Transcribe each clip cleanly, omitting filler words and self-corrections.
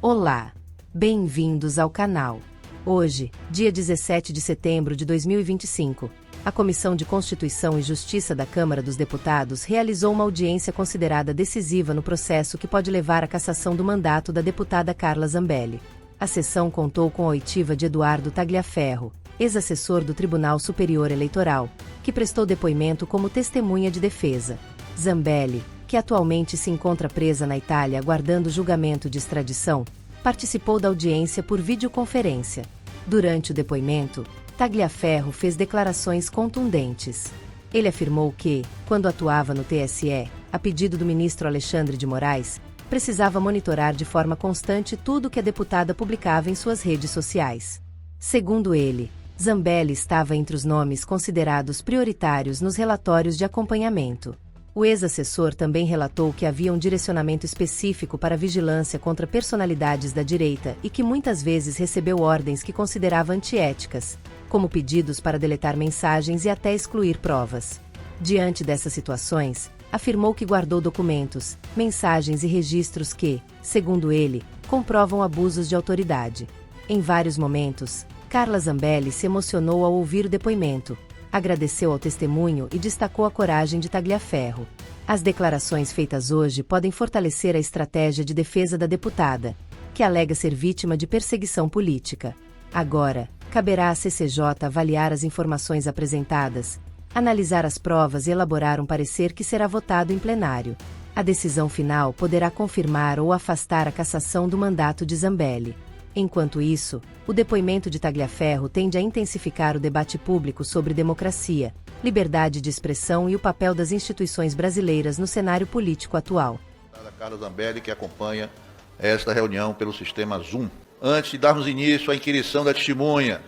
Olá! Bem-vindos ao canal. Hoje, dia 17 de setembro de 2025, a Comissão de Constituição e Justiça da Câmara dos Deputados realizou uma audiência considerada decisiva no processo que pode levar à cassação do mandato da deputada Carla Zambelli. A sessão contou com a oitiva de Eduardo Tagliaferro, ex-assessor do Tribunal Superior Eleitoral, que prestou depoimento como testemunha de defesa. Zambelli, que atualmente se encontra presa na Itália aguardando julgamento de extradição, participou da audiência por videoconferência. Durante o depoimento, Tagliaferro fez declarações contundentes. Ele afirmou que, quando atuava no TSE, a pedido do ministro Alexandre de Moraes, precisava monitorar de forma constante tudo que a deputada publicava em suas redes sociais. Segundo ele, Zambelli estava entre os nomes considerados prioritários nos relatórios de acompanhamento. O ex-assessor também relatou que havia um direcionamento específico para vigilância contra personalidades da direita e que muitas vezes recebeu ordens que considerava antiéticas, como pedidos para deletar mensagens e até excluir provas. Diante dessas situações, afirmou que guardou documentos, mensagens e registros que, segundo ele, comprovam abusos de autoridade. Em vários momentos, Carla Zambelli se emocionou ao ouvir o depoimento, agradeceu ao testemunho e destacou a coragem de Tagliaferro. As declarações feitas hoje podem fortalecer a estratégia de defesa da deputada, que alega ser vítima de perseguição política. Agora, caberá à CCJ avaliar as informações apresentadas, analisar as provas e elaborar um parecer que será votado em plenário. A decisão final poderá confirmar ou afastar a cassação do mandato de Zambelli. Enquanto isso, o depoimento de Tagliaferro tende a intensificar o debate público sobre democracia, liberdade de expressão e o papel das instituições brasileiras no cenário político atual. A Carla Zambelli, que acompanha esta reunião pelo sistema Zoom. Antes de darmos início à inquirição da testemunha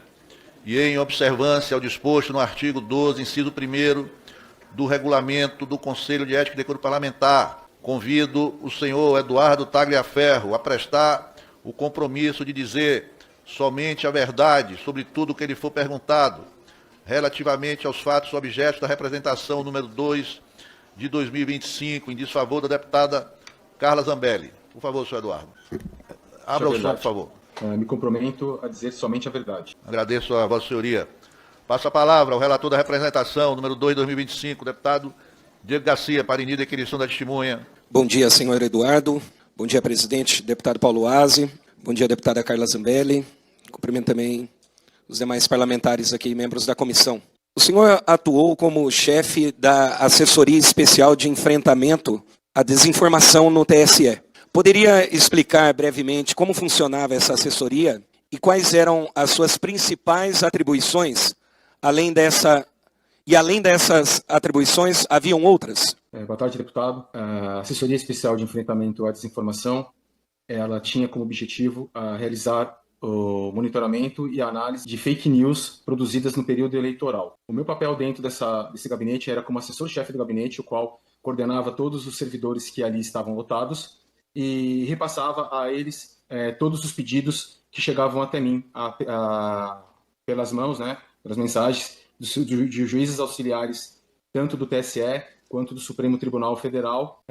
e em observância ao disposto no artigo 12, inciso 1º do Regulamento do Conselho de Ética e Decoro Parlamentar, convido o senhor Eduardo Tagliaferro a prestar o compromisso de dizer somente a verdade sobre tudo o que lhe for perguntado, relativamente aos fatos objetos da representação número 2 de 2025, em desfavor da deputada Carla Zambelli. Por favor, senhor Eduardo. Abra o som, por favor. Me comprometo a dizer somente a verdade. Agradeço a vossa senhoria. Passo a palavra ao relator da representação número 2 de 2025, deputado Diego Garcia, para início da inquirição da testemunha. Bom dia, senhor Eduardo. Bom dia, presidente, deputado Paulo Aze. Bom dia, deputada Carla Zambelli. Cumprimento também os demais parlamentares aqui, membros da comissão. O senhor atuou como chefe da Assessoria Especial de Enfrentamento à Desinformação no TSE. Poderia explicar brevemente como funcionava essa assessoria e quais eram as suas principais atribuições? Além dessas atribuições, haviam outras? Boa tarde, deputado. A Assessoria Especial de Enfrentamento à Desinformação, ela tinha como objetivo realizar o monitoramento e a análise de fake news produzidas no período eleitoral. O meu papel dentro desse gabinete era como assessor-chefe do gabinete, o qual coordenava todos os servidores que ali estavam lotados e repassava a eles todos os pedidos que chegavam até mim pelas mãos, pelas mensagens de juízes auxiliares, tanto do TSE quanto do Supremo Tribunal Federal,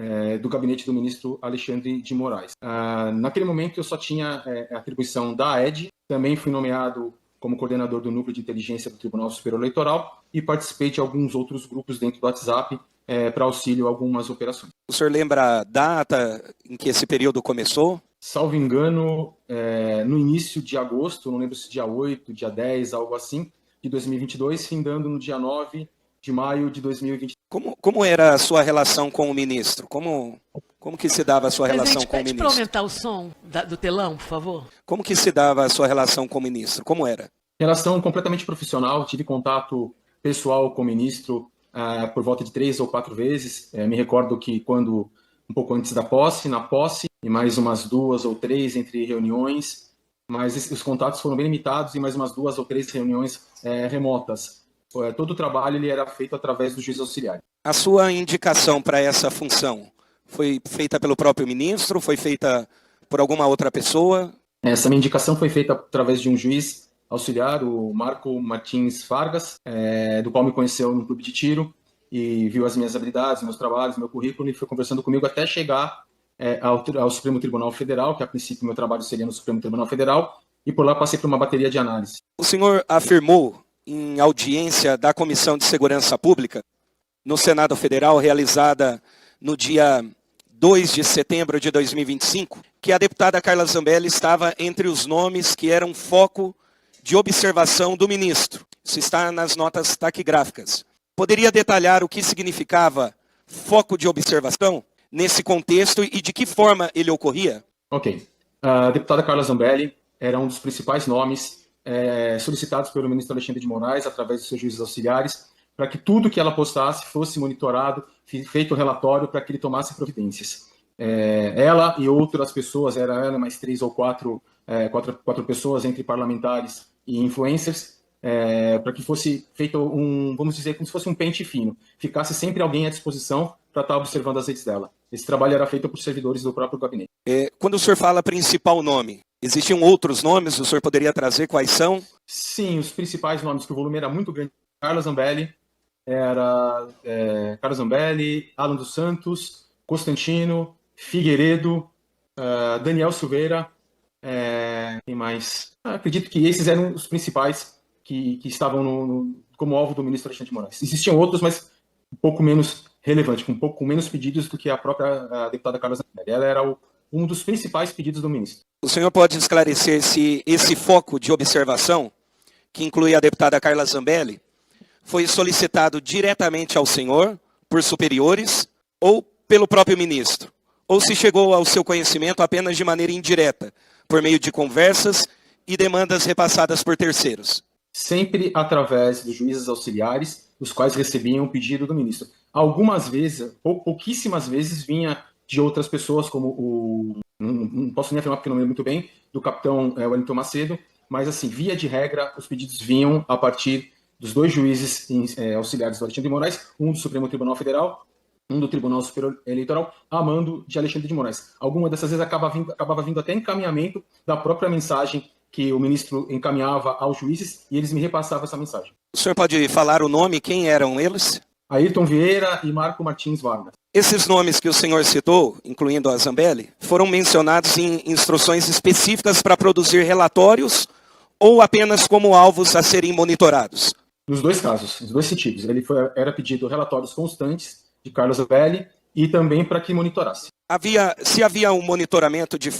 do gabinete do ministro Alexandre de Moraes. Naquele momento eu só tinha a atribuição da AED, também fui nomeado como coordenador do Núcleo de Inteligência do Tribunal Superior Eleitoral e participei de alguns outros grupos dentro do WhatsApp para auxílio a algumas operações. O senhor lembra a data em que esse período começou? Salvo engano, no início de agosto, não lembro se dia 8, dia 10, algo assim, de 2022, findando no dia 9 de maio de 2020. Como era a sua relação com o ministro? Como que se dava a sua relação com o ministro? Pede para aumentar o som do telão, por favor. Como que se dava a sua relação com o ministro? Como era? Relação completamente profissional. Tive contato pessoal com o ministro por volta de 3 ou 4 vezes. Me recordo que um pouco antes da posse, na posse, e mais umas 2 ou 3 entre reuniões, mas os contatos foram bem limitados e mais umas 2 ou 3 reuniões remotas. Todo o trabalho ele era feito através do juiz auxiliar. A sua indicação para essa função foi feita pelo próprio ministro? Foi feita por alguma outra pessoa? Essa minha indicação foi feita através de um juiz auxiliar, o Marco Martins Vargas, do qual me conheceu no clube de tiro e viu as minhas habilidades, meus trabalhos, meu currículo e foi conversando comigo até chegar ao Supremo Tribunal Federal, que a princípio meu trabalho seria no Supremo Tribunal Federal, e por lá passei por uma bateria de análise. O senhor afirmou em audiência da Comissão de Segurança Pública, no Senado Federal, realizada no dia 2 de setembro de 2025, que a deputada Carla Zambelli estava entre os nomes que eram foco de observação do ministro. Isso está nas notas taquigráficas. Poderia detalhar o que significava foco de observação nesse contexto e de que forma ele ocorria? Ok. A deputada Carla Zambelli era um dos principais nomes solicitados pelo ministro Alexandre de Moraes, através dos seus juízes auxiliares, para que tudo que ela postasse fosse monitorado, feito relatório para que ele tomasse providências. Ela e outras pessoas, era ela mais 3 ou 4 pessoas entre parlamentares e influencers, para que fosse feito vamos dizer, como se fosse um pente fino. Ficasse sempre alguém à disposição para estar observando as redes dela. Esse trabalho era feito por servidores do próprio gabinete. Quando o senhor fala principal nome, existiam outros nomes? O senhor poderia trazer quais são? Sim, os principais nomes, que o volume era muito grande. Carla Zambelli, Carla Zambelli, Alan dos Santos, Constantino, Figueiredo, Daniel Silveira, quem mais? Acredito que esses eram os principais que estavam como alvo do ministro Alexandre de Moraes. Existiam outros, mas um pouco menos relevante, com um pouco menos pedidos do que a própria deputada Carla Zambelli. Ela era um dos principais pedidos do ministro. O senhor pode esclarecer se esse foco de observação, que inclui a deputada Carla Zambelli, foi solicitado diretamente ao senhor, por superiores, ou pelo próprio ministro? Ou se chegou ao seu conhecimento apenas de maneira indireta, por meio de conversas e demandas repassadas por terceiros? Sempre através dos juízes auxiliares, os quais recebiam o pedido do ministro. Algumas vezes, pouquíssimas vezes, vinha de outras pessoas, como não posso nem afirmar porque não lembro muito bem, do capitão Wellington Macedo, mas assim, via de regra, os pedidos vinham a partir dos 2 juízes auxiliares do Alexandre de Moraes, um do Supremo Tribunal Federal, um do Tribunal Superior Eleitoral, a mando de Alexandre de Moraes. Alguma dessas vezes acabava vindo até encaminhamento da própria mensagem que o ministro encaminhava aos juízes e eles me repassavam essa mensagem. O senhor pode falar o nome, quem eram eles? Ayrton Vieira e Marco Martins Vargas. Esses nomes que o senhor citou, incluindo a Zambelli, foram mencionados em instruções específicas para produzir relatórios ou apenas como alvos a serem monitorados? Nos 2 casos, nos 2 sentidos. Era pedido relatórios constantes de Carla Zambelli e também para que monitorasse. Se havia um monitoramento, de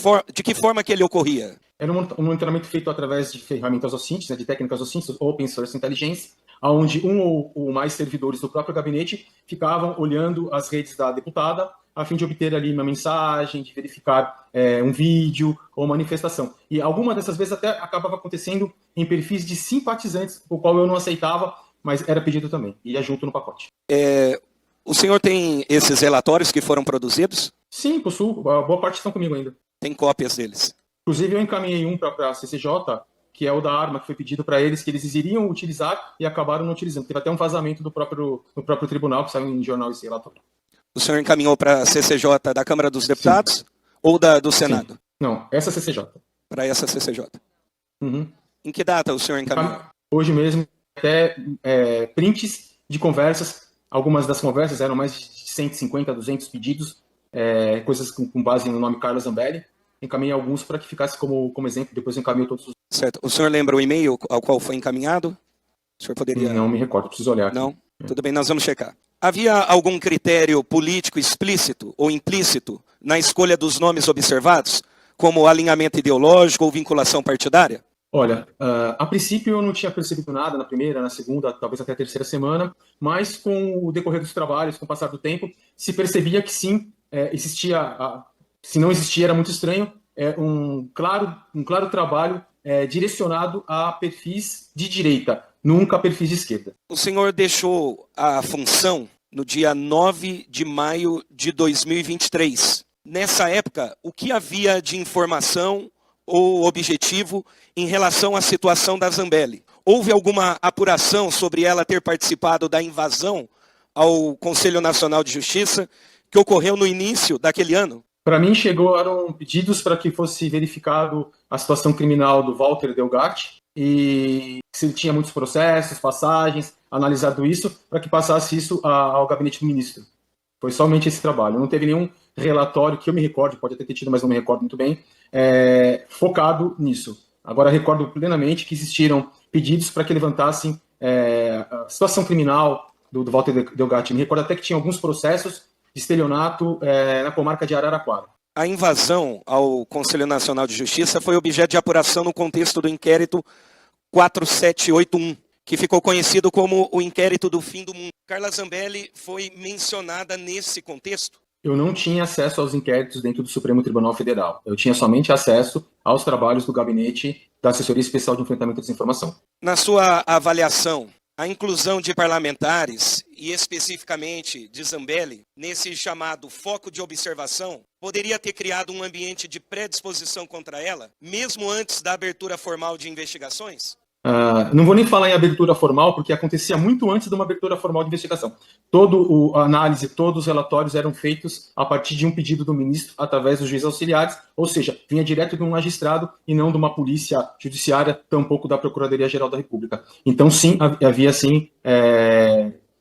que forma que ele ocorria? Era um monitoramento feito através de ferramentas OSINT, de técnicas OSINT, Open Source Intelligence, onde um ou mais servidores do próprio gabinete ficavam olhando as redes da deputada a fim de obter ali uma mensagem, de verificar um vídeo ou manifestação. E alguma dessas vezes até acabava acontecendo em perfis de simpatizantes, o qual eu não aceitava, mas era pedido também, ia junto no pacote. O senhor tem esses relatórios que foram produzidos? Sim, possuo. A boa parte estão comigo ainda. Tem cópias deles? Inclusive, eu encaminhei um para a CCJ, que é o da arma, que foi pedido para eles, que eles iriam utilizar e acabaram não utilizando. Teve até um vazamento do próprio tribunal, que saiu em jornal esse relatório. O senhor encaminhou para a CCJ da Câmara dos Deputados? Sim. Ou do Senado? Sim. Não, essa CCJ. Para essa CCJ. Uhum. Em que data o senhor encaminhou? Hoje mesmo, até prints de conversas. Algumas das conversas eram mais de 150, 200 pedidos, coisas com base no nome Carla Zambelli. Encaminhei alguns para que ficasse como exemplo, depois encaminhei todos os... Certo. O senhor lembra o e-mail ao qual foi encaminhado? O senhor poderia... Não me recordo, preciso olhar aqui. Não? Tudo bem, nós vamos checar. Havia algum critério político explícito ou implícito na escolha dos nomes observados, como alinhamento ideológico ou vinculação partidária? Olha, a princípio eu não tinha percebido nada na primeira, na segunda, talvez até a terceira semana, mas com o decorrer dos trabalhos, com o passar do tempo, se percebia que sim, existia, se não existia era muito estranho, um claro trabalho direcionado a perfis de direita, nunca a perfis de esquerda. O senhor deixou a função no dia 9 de maio de 2023. Nessa época, o que havia de informação ou objetivo em relação à situação da Zambelli? Houve alguma apuração sobre ela ter participado da invasão ao Conselho Nacional de Justiça que ocorreu no início daquele ano? Para mim, chegaram pedidos para que fosse verificado a situação criminal do Walter Delgatti e se ele tinha muitos processos, passagens, analisado isso, para que passasse isso ao gabinete do ministro. Foi somente esse trabalho. Não teve nenhum relatório que eu me recordo, pode até ter tido, mas não me recordo muito bem, focado nisso. Agora, recordo plenamente que existiram pedidos para que levantassem a situação criminal do Walter Delgatti. Me recordo até que tinha alguns processos de estelionato na comarca de Araraquara. A invasão ao Conselho Nacional de Justiça foi objeto de apuração no contexto do inquérito 4781, que ficou conhecido como o inquérito do fim do mundo. Carla Zambelli foi mencionada nesse contexto? Eu não tinha acesso aos inquéritos dentro do Supremo Tribunal Federal. Eu tinha somente acesso aos trabalhos do gabinete da Assessoria Especial de Enfrentamento à Desinformação. Na sua avaliação, a inclusão de parlamentares, e especificamente de Zambelli, nesse chamado foco de observação, poderia ter criado um ambiente de predisposição contra ela, mesmo antes da abertura formal de investigações? Não vou nem falar em abertura formal, porque acontecia muito antes de uma abertura formal de investigação. Toda a análise, todos os relatórios eram feitos a partir de um pedido do ministro, através dos juízes auxiliares, ou seja, vinha direto de um magistrado e não de uma polícia judiciária, tampouco da Procuradoria-Geral da República. Então, sim, havia sim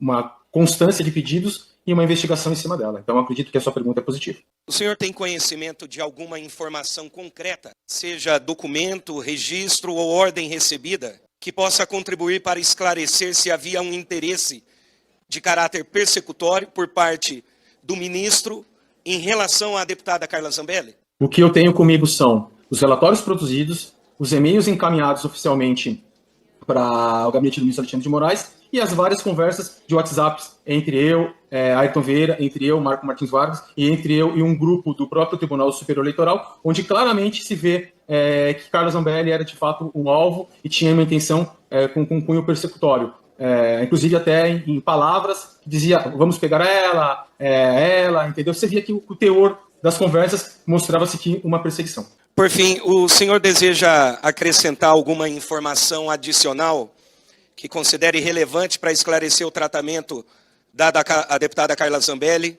uma constância de pedidos e uma investigação em cima dela. Então, acredito que a sua pergunta é positiva. O senhor tem conhecimento de alguma informação concreta, seja documento, registro ou ordem recebida, que possa contribuir para esclarecer se havia um interesse de caráter persecutório por parte do ministro em relação à deputada Carla Zambelli? O que eu tenho comigo são os relatórios produzidos, os e-mails encaminhados oficialmente para o gabinete do ministro Alexandre de Moraes e as várias conversas de WhatsApp entre eu, Ayrton Vieira, entre eu, Marco Martins Vargas, e entre eu e um grupo do próprio Tribunal Superior Eleitoral, onde claramente se vê que Carla Zambelli era de fato um alvo e tinha uma intenção com cunho persecutório. Inclusive até em palavras que dizia, vamos pegar ela, entendeu? Você via que o teor das conversas mostrava-se que uma perseguição. Por fim, o senhor deseja acrescentar alguma informação adicional que considere relevante para esclarecer o tratamento dado à deputada Carla Zambelli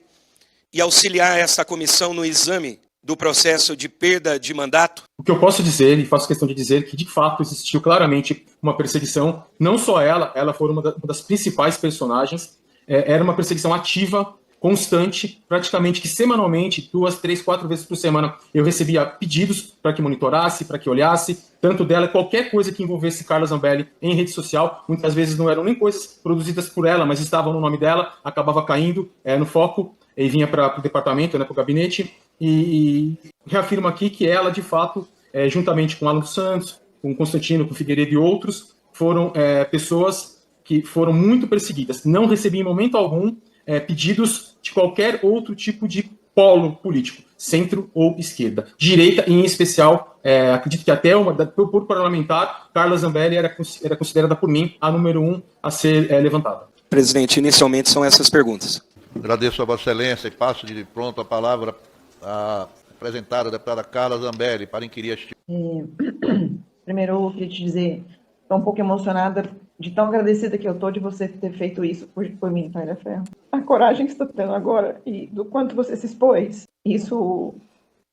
e auxiliar essa comissão no exame do processo de perda de mandato? O que eu posso dizer, e faço questão de dizer, que de fato existiu claramente uma perseguição, não só ela foi uma das principais personagens, era uma perseguição ativa, constante, praticamente que semanalmente, 2, 3, 4 vezes por semana, eu recebia pedidos para que monitorasse, para que olhasse, tanto dela, qualquer coisa que envolvesse Carla Zambelli em rede social, muitas vezes não eram nem coisas produzidas por ela, mas estavam no nome dela, acabava caindo no foco, e vinha para o departamento, para o gabinete, e reafirmo aqui que ela, de fato, juntamente com Alan dos Santos, com Constantino, com Figueiredo e outros, foram pessoas que foram muito perseguidas. Não recebi em momento algum pedidos de qualquer outro tipo de polo político, centro ou esquerda. Direita, em especial, acredito que até por parlamentar, Carla Zambelli era considerada por mim a número 1 a ser levantada. Presidente, inicialmente são essas perguntas. Agradeço a Vossa Excelência e passo de pronto a palavra à apresentada deputada Carla Zambelli para inquirir este. Primeiro, eu queria te dizer, estou um pouco emocionada de tão agradecida que eu estou de você ter feito isso por mim, Taira Ferro. A coragem que você está tendo agora e do quanto você se expôs, isso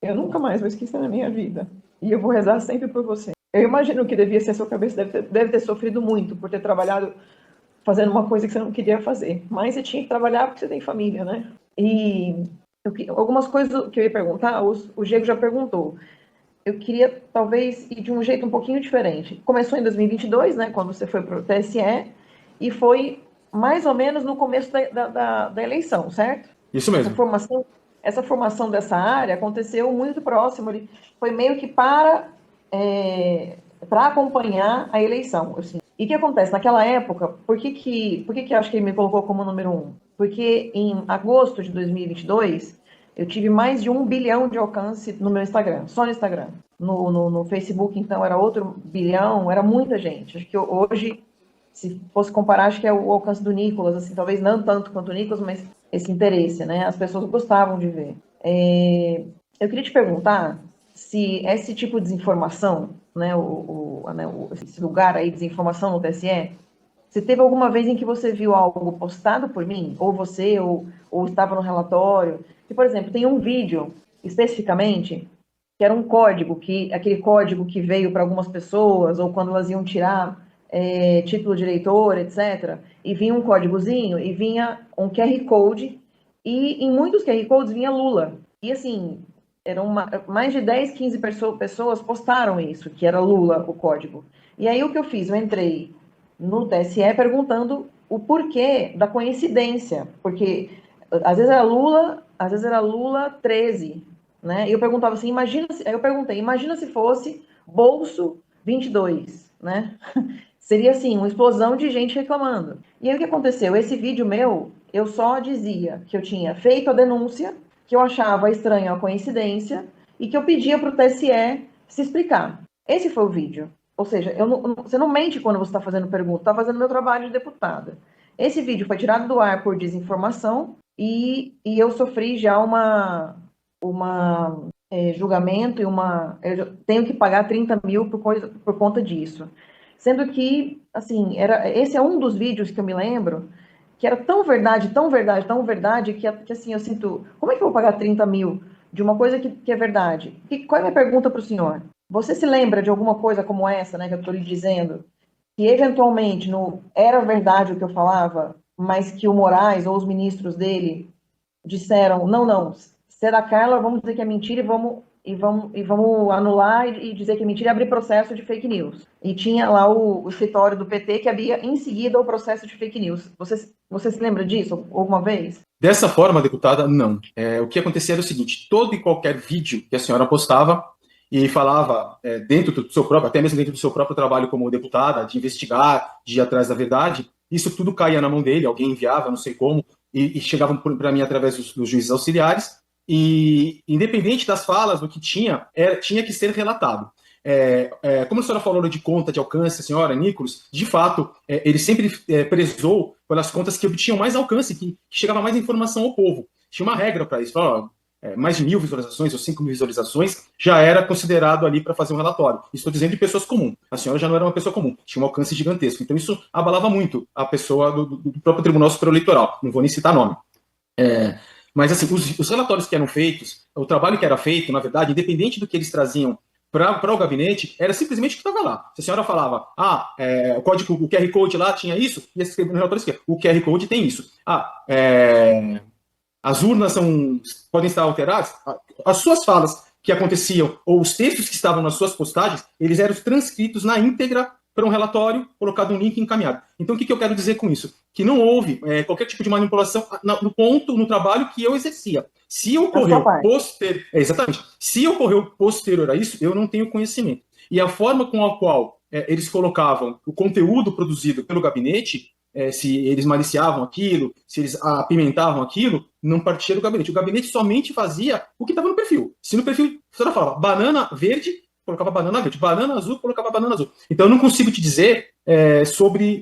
eu nunca mais vou esquecer na minha vida. E eu vou rezar sempre por você. Eu imagino que devia ser a sua cabeça, deve ter sofrido muito por ter trabalhado fazendo uma coisa que você não queria fazer. Mas você tinha que trabalhar porque você tem família, né? E algumas coisas que eu ia perguntar, o Diego já perguntou. Eu queria, talvez, ir de um jeito um pouquinho diferente. Começou em 2022, né, quando você foi para o TSE, e foi mais ou menos no começo da eleição, certo? Isso mesmo. Essa formação dessa área aconteceu muito próximo, foi meio que para acompanhar a eleição. Assim. E o que acontece? Naquela época, por que eu acho que ele me colocou como número 1? Porque em agosto de 2022... eu tive mais de 1 bilhão de alcance no meu Instagram, só no Instagram. No Facebook, então, era outro bilhão, era muita gente. Acho que hoje, se fosse comparar, acho que é o alcance do Nicolas, assim, talvez não tanto quanto o Nicolas, mas esse interesse, né? As pessoas gostavam de ver. Eu queria te perguntar se esse tipo de desinformação, né, esse lugar aí de desinformação no TSE, se teve alguma vez em que você viu algo postado por mim, ou você, ou estava no relatório. E, por exemplo, tem um vídeo, especificamente, que era um código, aquele código que veio para algumas pessoas, ou quando elas iam tirar título de eleitor, etc., e vinha um códigozinho, e vinha um QR Code e em muitos QR Codes vinha Lula. E assim, mais de 10, 15 pessoas postaram isso, que era Lula o código. E aí o que eu fiz? Eu entrei no TSE perguntando o porquê da coincidência, porque às vezes era Lula 13, né? E eu perguntava assim, aí eu perguntei, imagina se fosse bolso 22, né? Seria assim, uma explosão de gente reclamando. E aí o que aconteceu? Esse vídeo meu, eu só dizia que eu tinha feito a denúncia, que eu achava estranha a coincidência e que eu pedia para o TSE se explicar. Esse foi o vídeo. Ou seja, você não mente quando você está fazendo pergunta, está fazendo meu trabalho de deputada. Esse vídeo foi tirado do ar por desinformação e eu sofri já julgamento e eu tenho que pagar 30 mil por conta disso. Sendo que, assim, esse é um dos vídeos que eu me lembro que era tão verdade, tão verdade, tão verdade, que assim, eu sinto, como é que eu vou pagar 30 mil de uma coisa que é verdade? Qual é a minha pergunta para o senhor? Você se lembra de alguma coisa como essa, né, que eu estou lhe dizendo, que eventualmente era verdade o que eu falava, mas que o Moraes ou os ministros dele disseram, não, se é da Carla, vamos dizer que é mentira e vamos anular e dizer que é mentira e abrir processo de fake news. E tinha lá o escritório do PT que havia em seguida o processo de fake news. Você se lembra disso alguma vez? Dessa forma, deputada, não. O que acontecia era o seguinte: todo e qualquer vídeo que a senhora postava e falava dentro do seu próprio, até mesmo dentro do seu próprio trabalho como deputada, de investigar, de ir atrás da verdade, isso tudo caía na mão dele, alguém enviava, não sei como, e chegavam para mim através dos juízes auxiliares, e independente das falas, do que tinha que ser relatado. Como a senhora falou de conta de alcance, a senhora Nicolas, de fato, ele sempre prezou pelas contas que obtinham mais alcance, que chegava mais informação ao povo. Tinha uma regra para isso, mais de 1.000 visualizações ou 5.000 visualizações já era considerado ali para fazer um relatório. Estou dizendo de pessoas comuns. A senhora já não era uma pessoa comum, tinha um alcance gigantesco. Então isso abalava muito a pessoa do próprio Tribunal Superior Eleitoral. Não vou nem citar nome. Mas assim, os relatórios que eram feitos, o trabalho que era feito, na verdade, independente do que eles traziam para o gabinete, era simplesmente o que estava lá. Se a senhora falava, o código, o QR Code lá tinha isso, e esse relatório escrevia, o QR Code tem isso. As urnas podem estar alteradas. As suas falas que aconteciam, ou os textos que estavam nas suas postagens, eles eram transcritos na íntegra para um relatório, colocado um link e encaminhado. Então, o que eu quero dizer com isso? Que não houve qualquer tipo de manipulação no trabalho que eu exercia. Se ocorreu posterior a isso, eu não tenho conhecimento. E a forma com a qual eles colocavam o conteúdo produzido pelo gabinete, se eles maliciavam aquilo, se eles apimentavam aquilo, não partia do gabinete. O gabinete somente fazia o que estava no perfil. Se no perfil, a senhora falava banana verde, colocava banana verde, banana azul, colocava banana azul. Então eu não consigo te dizer sobre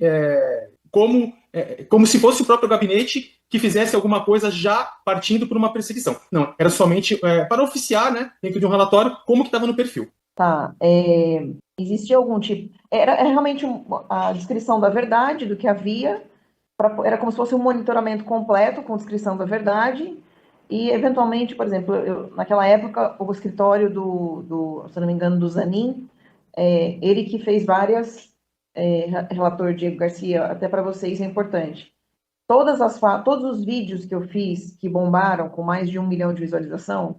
como se fosse o próprio gabinete que fizesse alguma coisa já partindo por uma perseguição. Não, era somente para oficiar, né, dentro de um relatório, como que estava no perfil. Tá. Existia algum tipo... Era realmente a descrição da verdade, do que havia, era como se fosse um monitoramento completo com descrição da verdade, e eventualmente, por exemplo, naquela época, o escritório se não me engano, do Zanin, ele que fez várias, relator Diego Garcia, até para vocês é importante. Todos os vídeos que eu fiz, que bombaram com mais de 1 milhão de visualização,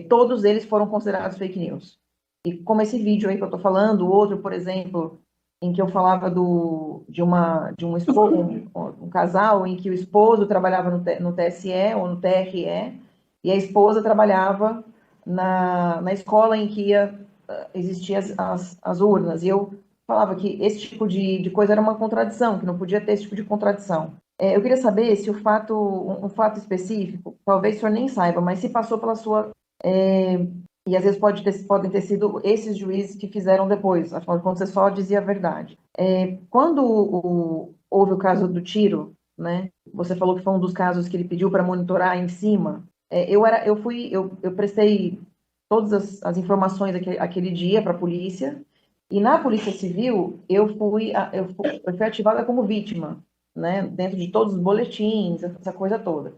todos eles foram considerados fake news. E como esse vídeo aí que eu estou falando, o outro, por exemplo, em que eu falava de um casal em que o esposo trabalhava no TSE ou no TRE, e a esposa trabalhava na escola em que existiam as urnas. E eu falava que esse tipo de coisa era uma contradição, que não podia ter esse tipo de contradição. Eu queria saber se um fato específico, talvez o senhor nem saiba, mas se passou pela sua... e às vezes podem ter sido esses juízes que fizeram depois, afinal de contas você só dizia a verdade. Quando houve o caso do tiro, né, você falou que foi um dos casos que ele pediu para monitorar em cima, eu prestei todas as informações aquele dia para a polícia, e na Polícia Civil eu fui ativada como vítima, né, dentro de todos os boletins, essa coisa toda.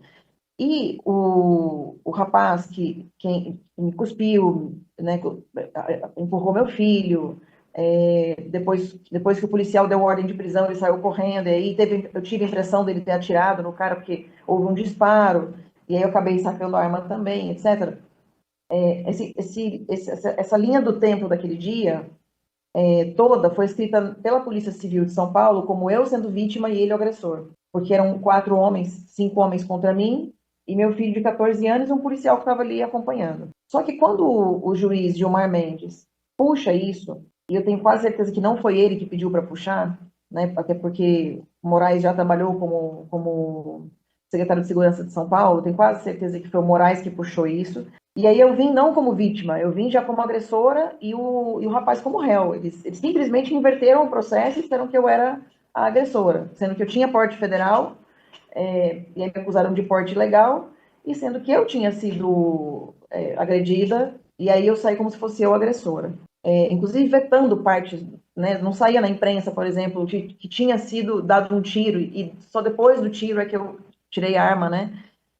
E o rapaz que me cuspiu, né, empurrou meu filho, depois que o policial deu ordem de prisão, ele saiu correndo, e aí eu tive a impressão dele ter atirado no cara, porque houve um disparo. e aí eu acabei sacando a arma também, etc. Essa linha do tempo daquele dia toda foi escrita pela Polícia Civil de São Paulo como eu sendo vítima e ele o agressor, porque eram 5 homens contra mim e meu filho de 14 anos e um policial que estava ali acompanhando. Só que quando o juiz Gilmar Mendes puxa isso, e eu tenho quase certeza que não foi ele que pediu para puxar, né, até porque o Moraes já trabalhou como secretário de Segurança de São Paulo, tenho quase certeza que foi o Moraes que puxou isso. E aí eu vim não como vítima, eu vim já como agressora e o rapaz como réu. Eles simplesmente inverteram o processo e disseram que eu era a agressora, sendo que eu tinha porte federal, e aí me acusaram de porte ilegal, e sendo que eu tinha sido agredida, e aí eu saí como se fosse eu a agressora. Inclusive vetando partes, né, não saía na imprensa, por exemplo, que tinha sido dado um tiro, e só depois do tiro é que eu tirei a arma, né?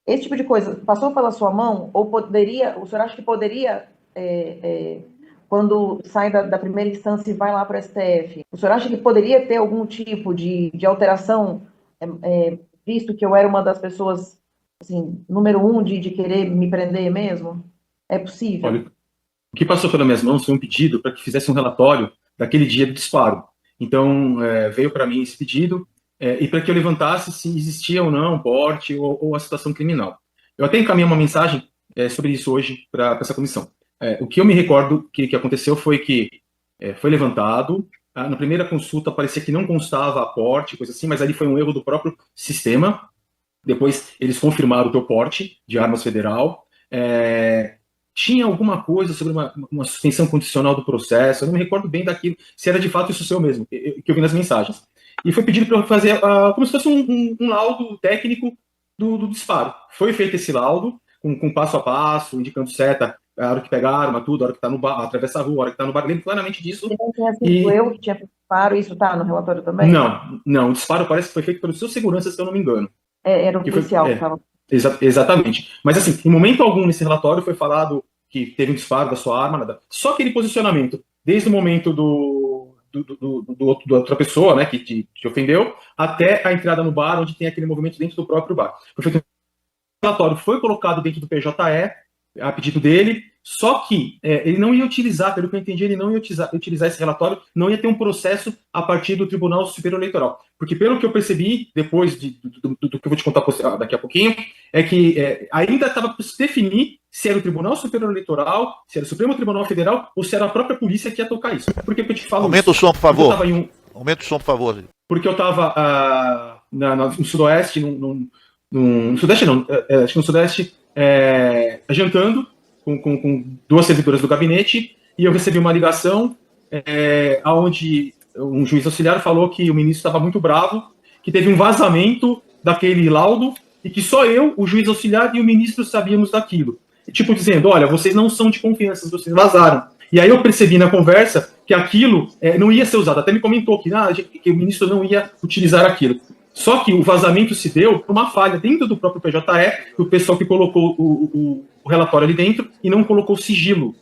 Esse tipo de coisa passou pela sua mão? Ou o senhor acha que poderia, quando sai da primeira instância e vai lá para o STF, o senhor acha que poderia ter algum tipo de alteração, visto que eu era uma das pessoas, assim, número 1 de querer me prender mesmo? É possível? Olha, o que passou pelas minhas mãos foi um pedido para que fizesse um relatório daquele dia do disparo. Então, veio para mim esse pedido, e para que eu levantasse se existia ou não porte ou a situação criminal. Eu até encaminhei uma mensagem sobre isso hoje para essa comissão. O que eu me recordo que aconteceu foi que foi levantado, na primeira consulta parecia que não constava porte, coisa assim, mas ali foi um erro do próprio sistema. Depois eles confirmaram o teu porte de armas federal. Tinha alguma coisa sobre uma suspensão condicional do processo, eu não me recordo bem daquilo, se era de fato isso seu mesmo, que eu vi nas mensagens. E foi pedido para eu fazer como se fosse um laudo técnico do disparo. Foi feito esse laudo, com passo a passo, indicando seta, a hora que pega a arma, tudo, a hora que está no bar, atravessa a rua, a hora que está no bar, lembro claramente disso. Não tinha sido eu que tinha feito disparo, isso está no relatório também? Não, o disparo parece que foi feito pelos seus seguranças, se eu não me engano. Era o policial que estava... Exatamente. Mas, assim, em momento algum nesse relatório foi falado que teve um disparo da sua arma, nada. Só aquele posicionamento, desde o momento da outra pessoa, né, que te ofendeu, até a entrada no bar, onde tem aquele movimento dentro do próprio bar. Foi feito um relatório, foi colocado dentro do PJE, a pedido dele, só que ele não ia utilizar, pelo que eu entendi, ele não ia utilizar esse relatório, não ia ter um processo a partir do Tribunal Superior Eleitoral. Porque pelo que eu percebi, depois do que eu vou te contar daqui a pouquinho, é que ainda estava para se definir se era o Tribunal Superior Eleitoral, se era o Supremo Tribunal Federal, ou se era a própria polícia que ia tocar isso. Por que eu te falo Aumenta isso? o som, por favor. Aumenta o som, por favor. Porque eu estava no Sudoeste, no Sudeste não, acho que no Sudeste, jantando com duas servidoras do gabinete, e eu recebi uma ligação onde um juiz auxiliar falou que o ministro estava muito bravo, que teve um vazamento daquele laudo, e que só eu, o juiz auxiliar e o ministro sabíamos daquilo. Tipo dizendo, olha, vocês não são de confiança, vocês vazaram. E aí eu percebi na conversa que aquilo não ia ser usado. Até me comentou que o ministro não ia utilizar aquilo. Só que o vazamento se deu por uma falha dentro do próprio PJE, do pessoal que colocou o relatório ali dentro e não colocou sigilo.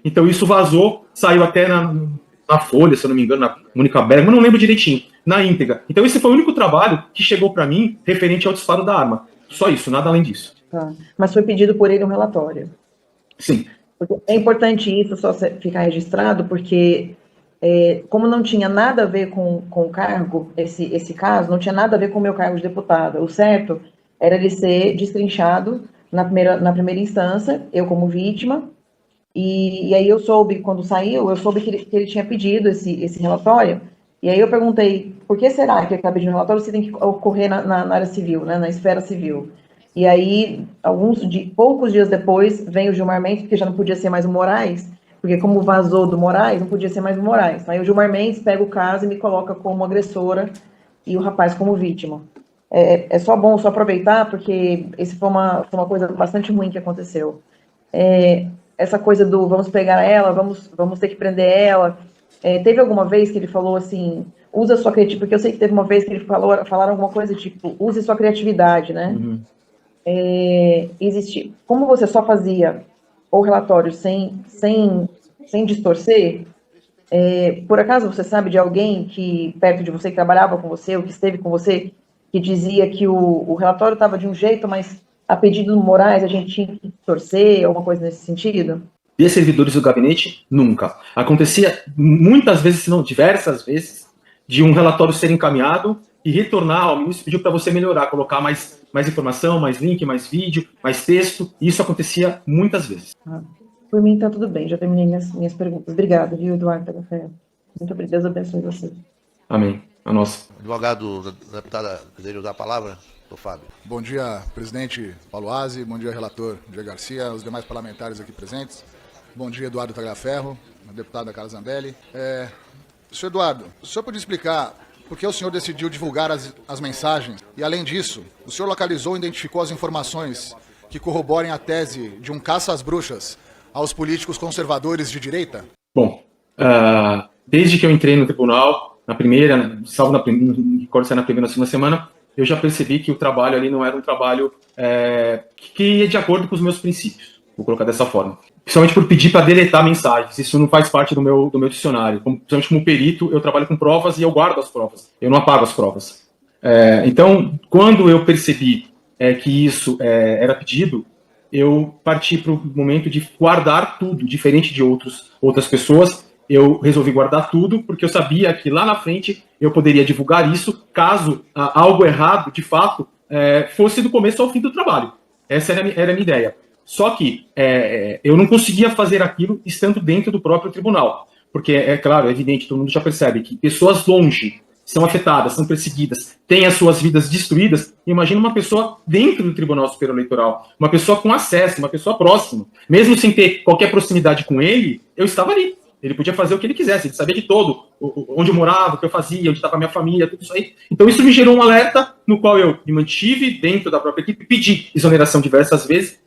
Então isso vazou, saiu até na Folha, se eu não me engano, na Mônica Bergman, não lembro direitinho, na íntegra. Então esse foi o único trabalho que chegou para mim referente ao disparo da arma. Só isso, nada além disso. Tá. Mas foi pedido por ele um relatório. Sim. É importante isso só ficar registrado, porque como não tinha nada a ver com o cargo, esse caso, não tinha nada a ver com o meu cargo de deputada. O certo era ele ser destrinchado na primeira instância, eu como vítima, e aí eu soube, quando saiu, eu soube que ele tinha pedido esse relatório, e aí eu perguntei, por que será que ele está pedindo relatório se tem que ocorrer na área civil, né, na esfera civil? E aí, poucos dias depois, vem o Gilmar Mendes, porque já não podia ser mais o Moraes, porque como vazou do Moraes, não podia ser mais o Moraes. Aí o Gilmar Mendes pega o caso e me coloca como agressora e o rapaz como vítima. É só bom aproveitar, porque esse foi uma coisa bastante ruim que aconteceu. Essa coisa do vamos pegar ela, vamos ter que prender ela. Teve alguma vez que ele falou assim, usa sua criatividade, porque eu sei que teve uma vez que ele falaram alguma coisa tipo, use sua criatividade, né? Uhum. Como você só fazia o relatório sem distorcer, por acaso você sabe de alguém que perto de você, que trabalhava com você, ou que esteve com você, que dizia que o relatório estava de um jeito, mas a pedido do Moraes, a gente tinha que torcer, alguma coisa nesse sentido? De servidores do gabinete, nunca. Acontecia muitas vezes, se não diversas vezes, de um relatório ser encaminhado e retornar ao ministro, pediu para você melhorar, colocar mais informação, mais link, mais vídeo, mais texto. E isso acontecia muitas vezes. Por mim tá tudo bem, já terminei minhas perguntas. Obrigada, viu, Eduardo Tagliaferro? Muito obrigada, Deus abençoe você. Amém. A nossa. Advogado, deputada, deseja usar a palavra? Doutor Fábio. Bom dia, presidente Paulo Aze, bom dia, relator Diego Garcia, os demais parlamentares aqui presentes. Bom dia, Eduardo Tagliaferro, deputada Carla Zambelli. Senhor Eduardo, o senhor pode explicar por que o senhor decidiu divulgar as mensagens e, além disso, o senhor localizou e identificou as informações que corroborem a tese de um caça às bruxas aos políticos conservadores de direita? Bom, desde que eu entrei no tribunal, na primeira, na primeira ou segunda semana, eu já percebi que o trabalho ali não era um trabalho que ia de acordo com os meus princípios, vou colocar dessa forma. Principalmente por pedir para deletar mensagens, isso não faz parte do meu dicionário. Principalmente como perito, eu trabalho com provas e eu guardo as provas, eu não apago as provas. Então, quando eu percebi que isso era pedido, eu parti para o momento de guardar tudo, diferente de outras pessoas. Eu resolvi guardar tudo, porque eu sabia que lá na frente eu poderia divulgar isso, caso algo errado, de fato, fosse do começo ao fim do trabalho. Essa era a minha ideia. Só que eu não conseguia fazer aquilo estando dentro do próprio tribunal. Porque, claro, é evidente, todo mundo já percebe que pessoas longe são afetadas, são perseguidas, têm as suas vidas destruídas. Imagina uma pessoa dentro do Tribunal Superior Eleitoral, uma pessoa com acesso, uma pessoa próxima. Mesmo sem ter qualquer proximidade com ele, eu estava ali. Ele podia fazer o que ele quisesse, ele sabia de todo, onde eu morava, o que eu fazia, onde estava a minha família, tudo isso aí. Então isso me gerou um alerta, no qual eu me mantive dentro da própria equipe, pedi exoneração diversas vezes,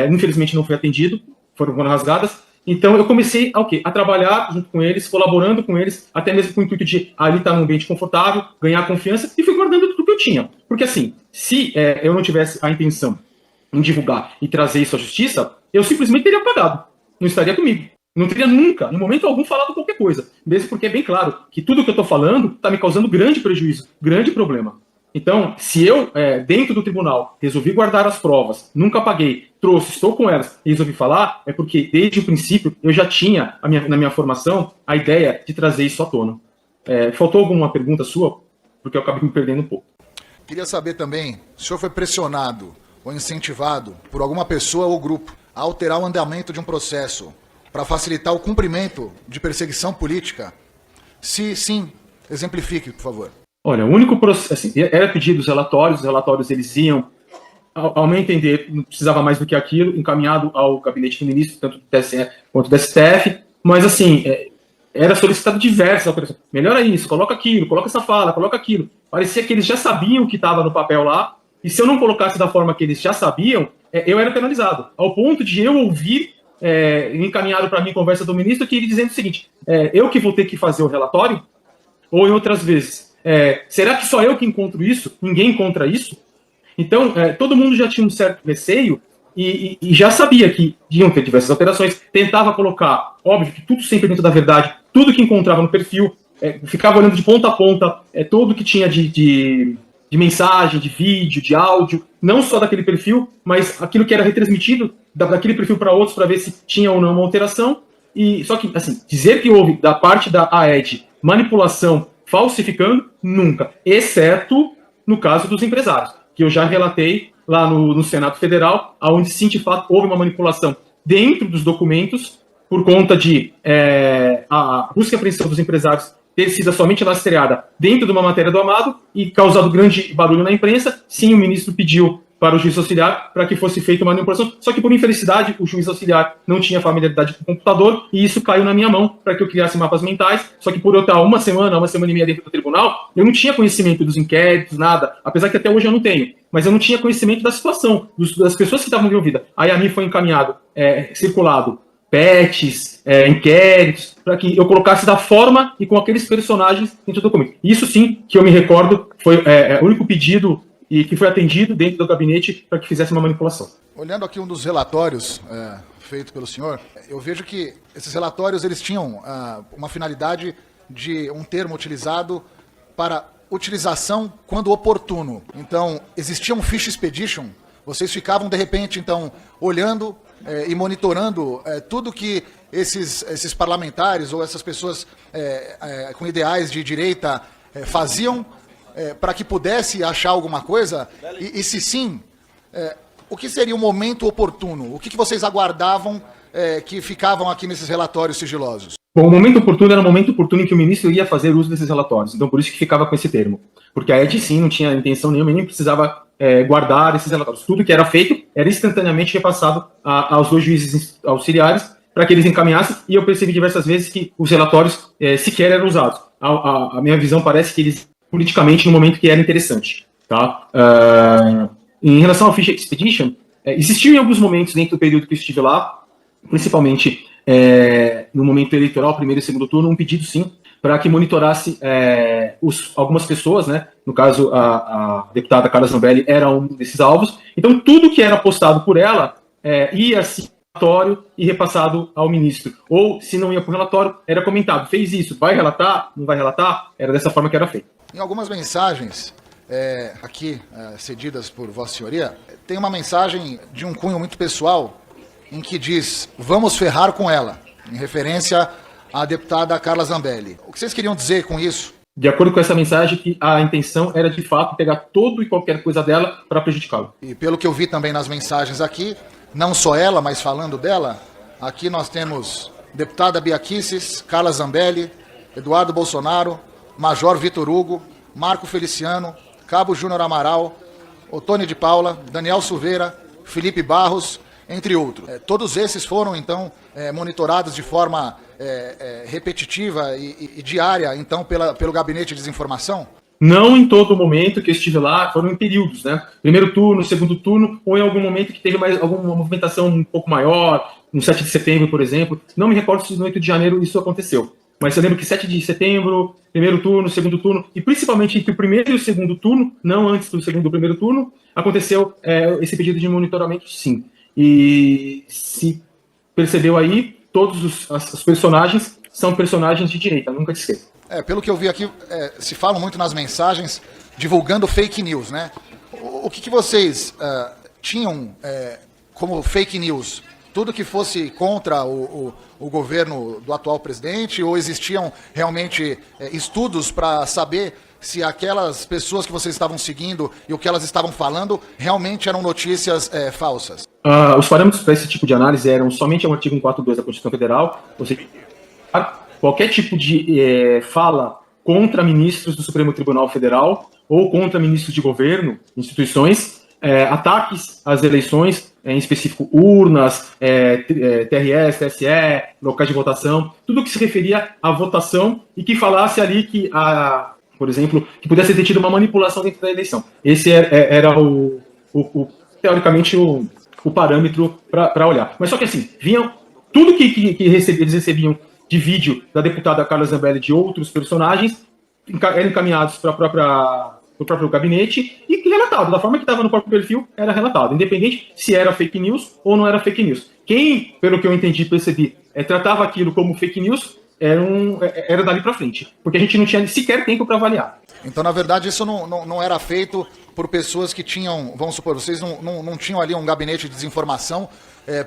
infelizmente não fui atendido, foram rasgadas. Então eu comecei a trabalhar junto com eles, colaborando com eles, até mesmo com o intuito de ali estar num ambiente confortável, ganhar confiança, e fui guardando tudo que eu tinha. Porque assim, se eu não tivesse a intenção em divulgar e trazer isso à justiça, eu simplesmente teria apagado, não estaria comigo. Não teria nunca, em momento algum, falado qualquer coisa. Mesmo porque é bem claro que tudo que eu estou falando está me causando grande prejuízo, grande problema. Então, se eu, dentro do tribunal, resolvi guardar as provas, nunca apaguei, trouxe, estou com elas e resolvi falar, é porque, desde o princípio, eu já tinha, na minha formação, a ideia de trazer isso à tona. Faltou alguma pergunta sua? Porque eu acabei me perdendo um pouco. Queria saber também, o senhor foi pressionado ou incentivado por alguma pessoa ou grupo a alterar o andamento de um processo para facilitar o cumprimento de perseguição política? Se sim, exemplifique, por favor. Olha, o único processo, assim, era pedido os relatórios eles iam, ao meu entender, não precisava mais do que aquilo, encaminhado ao gabinete do ministro, tanto do TSE quanto do STF, mas assim, era solicitado diversas alterações. Melhora isso, coloca aquilo, coloca essa fala, coloca aquilo. Parecia que eles já sabiam o que estava no papel lá, e se eu não colocasse da forma que eles já sabiam, eu era penalizado, ao ponto de eu ouvir encaminhado para mim conversa do ministro, que ele dizendo o seguinte, eu que vou ter que fazer o relatório, ou em outras vezes, será que só eu que encontro isso? Ninguém encontra isso? Então, todo mundo já tinha um certo receio e já sabia que iam ter diversas alterações, tentava colocar, óbvio, que tudo sempre dentro da verdade, tudo que encontrava no perfil, ficava olhando de ponta a ponta, tudo que tinha de mensagem, de vídeo, de áudio, não só daquele perfil, mas aquilo que era retransmitido daquele perfil para outros, para ver se tinha ou não uma alteração. E só que, assim, dizer que houve, da parte da AED, manipulação falsificando, nunca. Exceto no caso dos empresários, que eu já relatei lá no Senado Federal, onde sim, de fato, houve uma manipulação dentro dos documentos, por conta de a busca e apreensão dos empresários ter sido somente lastreada dentro de uma matéria do Amado e causado grande barulho na imprensa. Sim, o ministro pediu para o juiz auxiliar para que fosse feita uma manipulação, só que por infelicidade o juiz auxiliar não tinha familiaridade com o computador e isso caiu na minha mão para que eu criasse mapas mentais, só que por eu estar uma semana e meia dentro do tribunal, eu não tinha conhecimento dos inquéritos, nada, apesar que até hoje eu não tenho, mas eu não tinha conhecimento da situação, das pessoas que estavam envolvidas. Aí a mim foi encaminhado, circulado, PETs, inquéritos, para que eu colocasse da forma e com aqueles personagens dentro do documento. Isso sim, que eu me recordo, foi o único pedido e que foi atendido dentro do gabinete para que fizesse uma manipulação. Olhando aqui um dos relatórios feito pelo senhor, eu vejo que esses relatórios eles tinham uma finalidade de um termo utilizado para utilização quando oportuno. Então, existia um fish expedition Vocês ficavam, de repente, então, olhando e monitorando tudo que esses parlamentares ou essas pessoas com ideais de direita faziam para que pudesse achar alguma coisa? E se sim, o que seria o momento oportuno? O que vocês aguardavam que ficavam aqui nesses relatórios sigilosos? Bom, o momento oportuno era o momento oportuno em que o ministro ia fazer uso desses relatórios. Então, por isso que ficava com esse termo. Porque a ED, sim, não tinha intenção nenhuma e nem precisava guardar esses relatórios. Tudo que era feito era instantaneamente repassado aos 2 juízes auxiliares para que eles encaminhassem, e eu percebi diversas vezes que os relatórios sequer eram usados. A minha visão parece que eles, politicamente, no momento que era interessante. Tá? Em relação ao Fish Expedition, existiu em alguns momentos dentro do período que eu estive lá, principalmente no momento eleitoral, primeiro e segundo turno, um pedido, sim, para que monitorasse algumas pessoas, né? No caso, a deputada Carla Zambelli era um desses alvos. Então, tudo que era postado por ela ia se relatório e repassado ao ministro. Ou, se não ia para o relatório, era comentado. Fez isso, vai relatar? Não vai relatar? Era dessa forma que era feito. Em algumas mensagens aqui cedidas por Vossa Senhoria, tem uma mensagem de um cunho muito pessoal em que diz: vamos ferrar com ela, em referência à deputada Carla Zambelli. O que vocês queriam dizer com isso? De acordo com essa mensagem, que a intenção era, de fato, pegar todo e qualquer coisa dela para prejudicá-lo. E pelo que eu vi também nas mensagens aqui, não só ela, mas falando dela, aqui nós temos deputada Bia Kicis, Carla Zambelli, Eduardo Bolsonaro, Major Vitor Hugo, Marco Feliciano, Cabo Júnior Amaral, Otônio de Paula, Daniel Silveira, Felipe Barros, entre outros. Todos esses foram, então, monitorados de forma repetitiva e diária, então, pelo Gabinete de Desinformação? Não em todo momento que eu estive lá, foram em períodos, né? Primeiro turno, segundo turno, ou em algum momento que teve alguma movimentação um pouco maior, no 7 de setembro, por exemplo. Não me recordo se no 8 de janeiro isso aconteceu. Mas eu lembro que 7 de setembro, primeiro turno, segundo turno, e principalmente entre o primeiro e o segundo turno, não antes do segundo e do primeiro turno, aconteceu esse pedido de monitoramento, sim. E se percebeu aí, todos os personagens são personagens de direita, nunca de esquerda. Pelo que eu vi aqui, se fala muito nas mensagens divulgando fake news, né? O que vocês tinham como fake news? Tudo que fosse contra o governo do atual presidente, ou existiam realmente estudos para saber se aquelas pessoas que vocês estavam seguindo e o que elas estavam falando realmente eram notícias falsas? Os parâmetros para esse tipo de análise eram somente o artigo 142 da Constituição Federal, ou seja, qualquer tipo de fala contra ministros do Supremo Tribunal Federal ou contra ministros de governo, instituições, ataques às eleições, em específico urnas, TRS, TSE, locais de votação, tudo que se referia à votação e que falasse ali que, por exemplo, que pudesse ter tido uma manipulação dentro da eleição. Esse era teoricamente o parâmetro para olhar. Mas só que assim, vinham tudo que eles recebiam de vídeo da deputada Carla Zambelli e de outros personagens eram encaminhados para o próprio gabinete e relatado, da forma que estava no próprio perfil, era relatado, independente se era fake news ou não era fake news. Quem, pelo que eu entendi e percebi, tratava aquilo como fake news era dali para frente, porque a gente não tinha sequer tempo para avaliar. Então, na verdade, isso não era feito por pessoas que tinham, vamos supor, vocês não tinham ali um gabinete de desinformação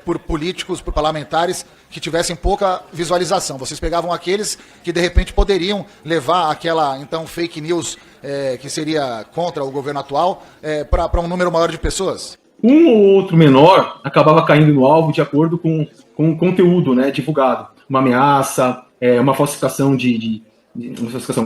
por políticos, por parlamentares que tivessem pouca visualização. Vocês pegavam aqueles que, de repente, poderiam levar aquela, então, fake news que seria contra o governo atual para um número maior de pessoas? Um ou outro menor acabava caindo no alvo de acordo com o conteúdo, né, divulgado. Uma ameaça, uma falsificação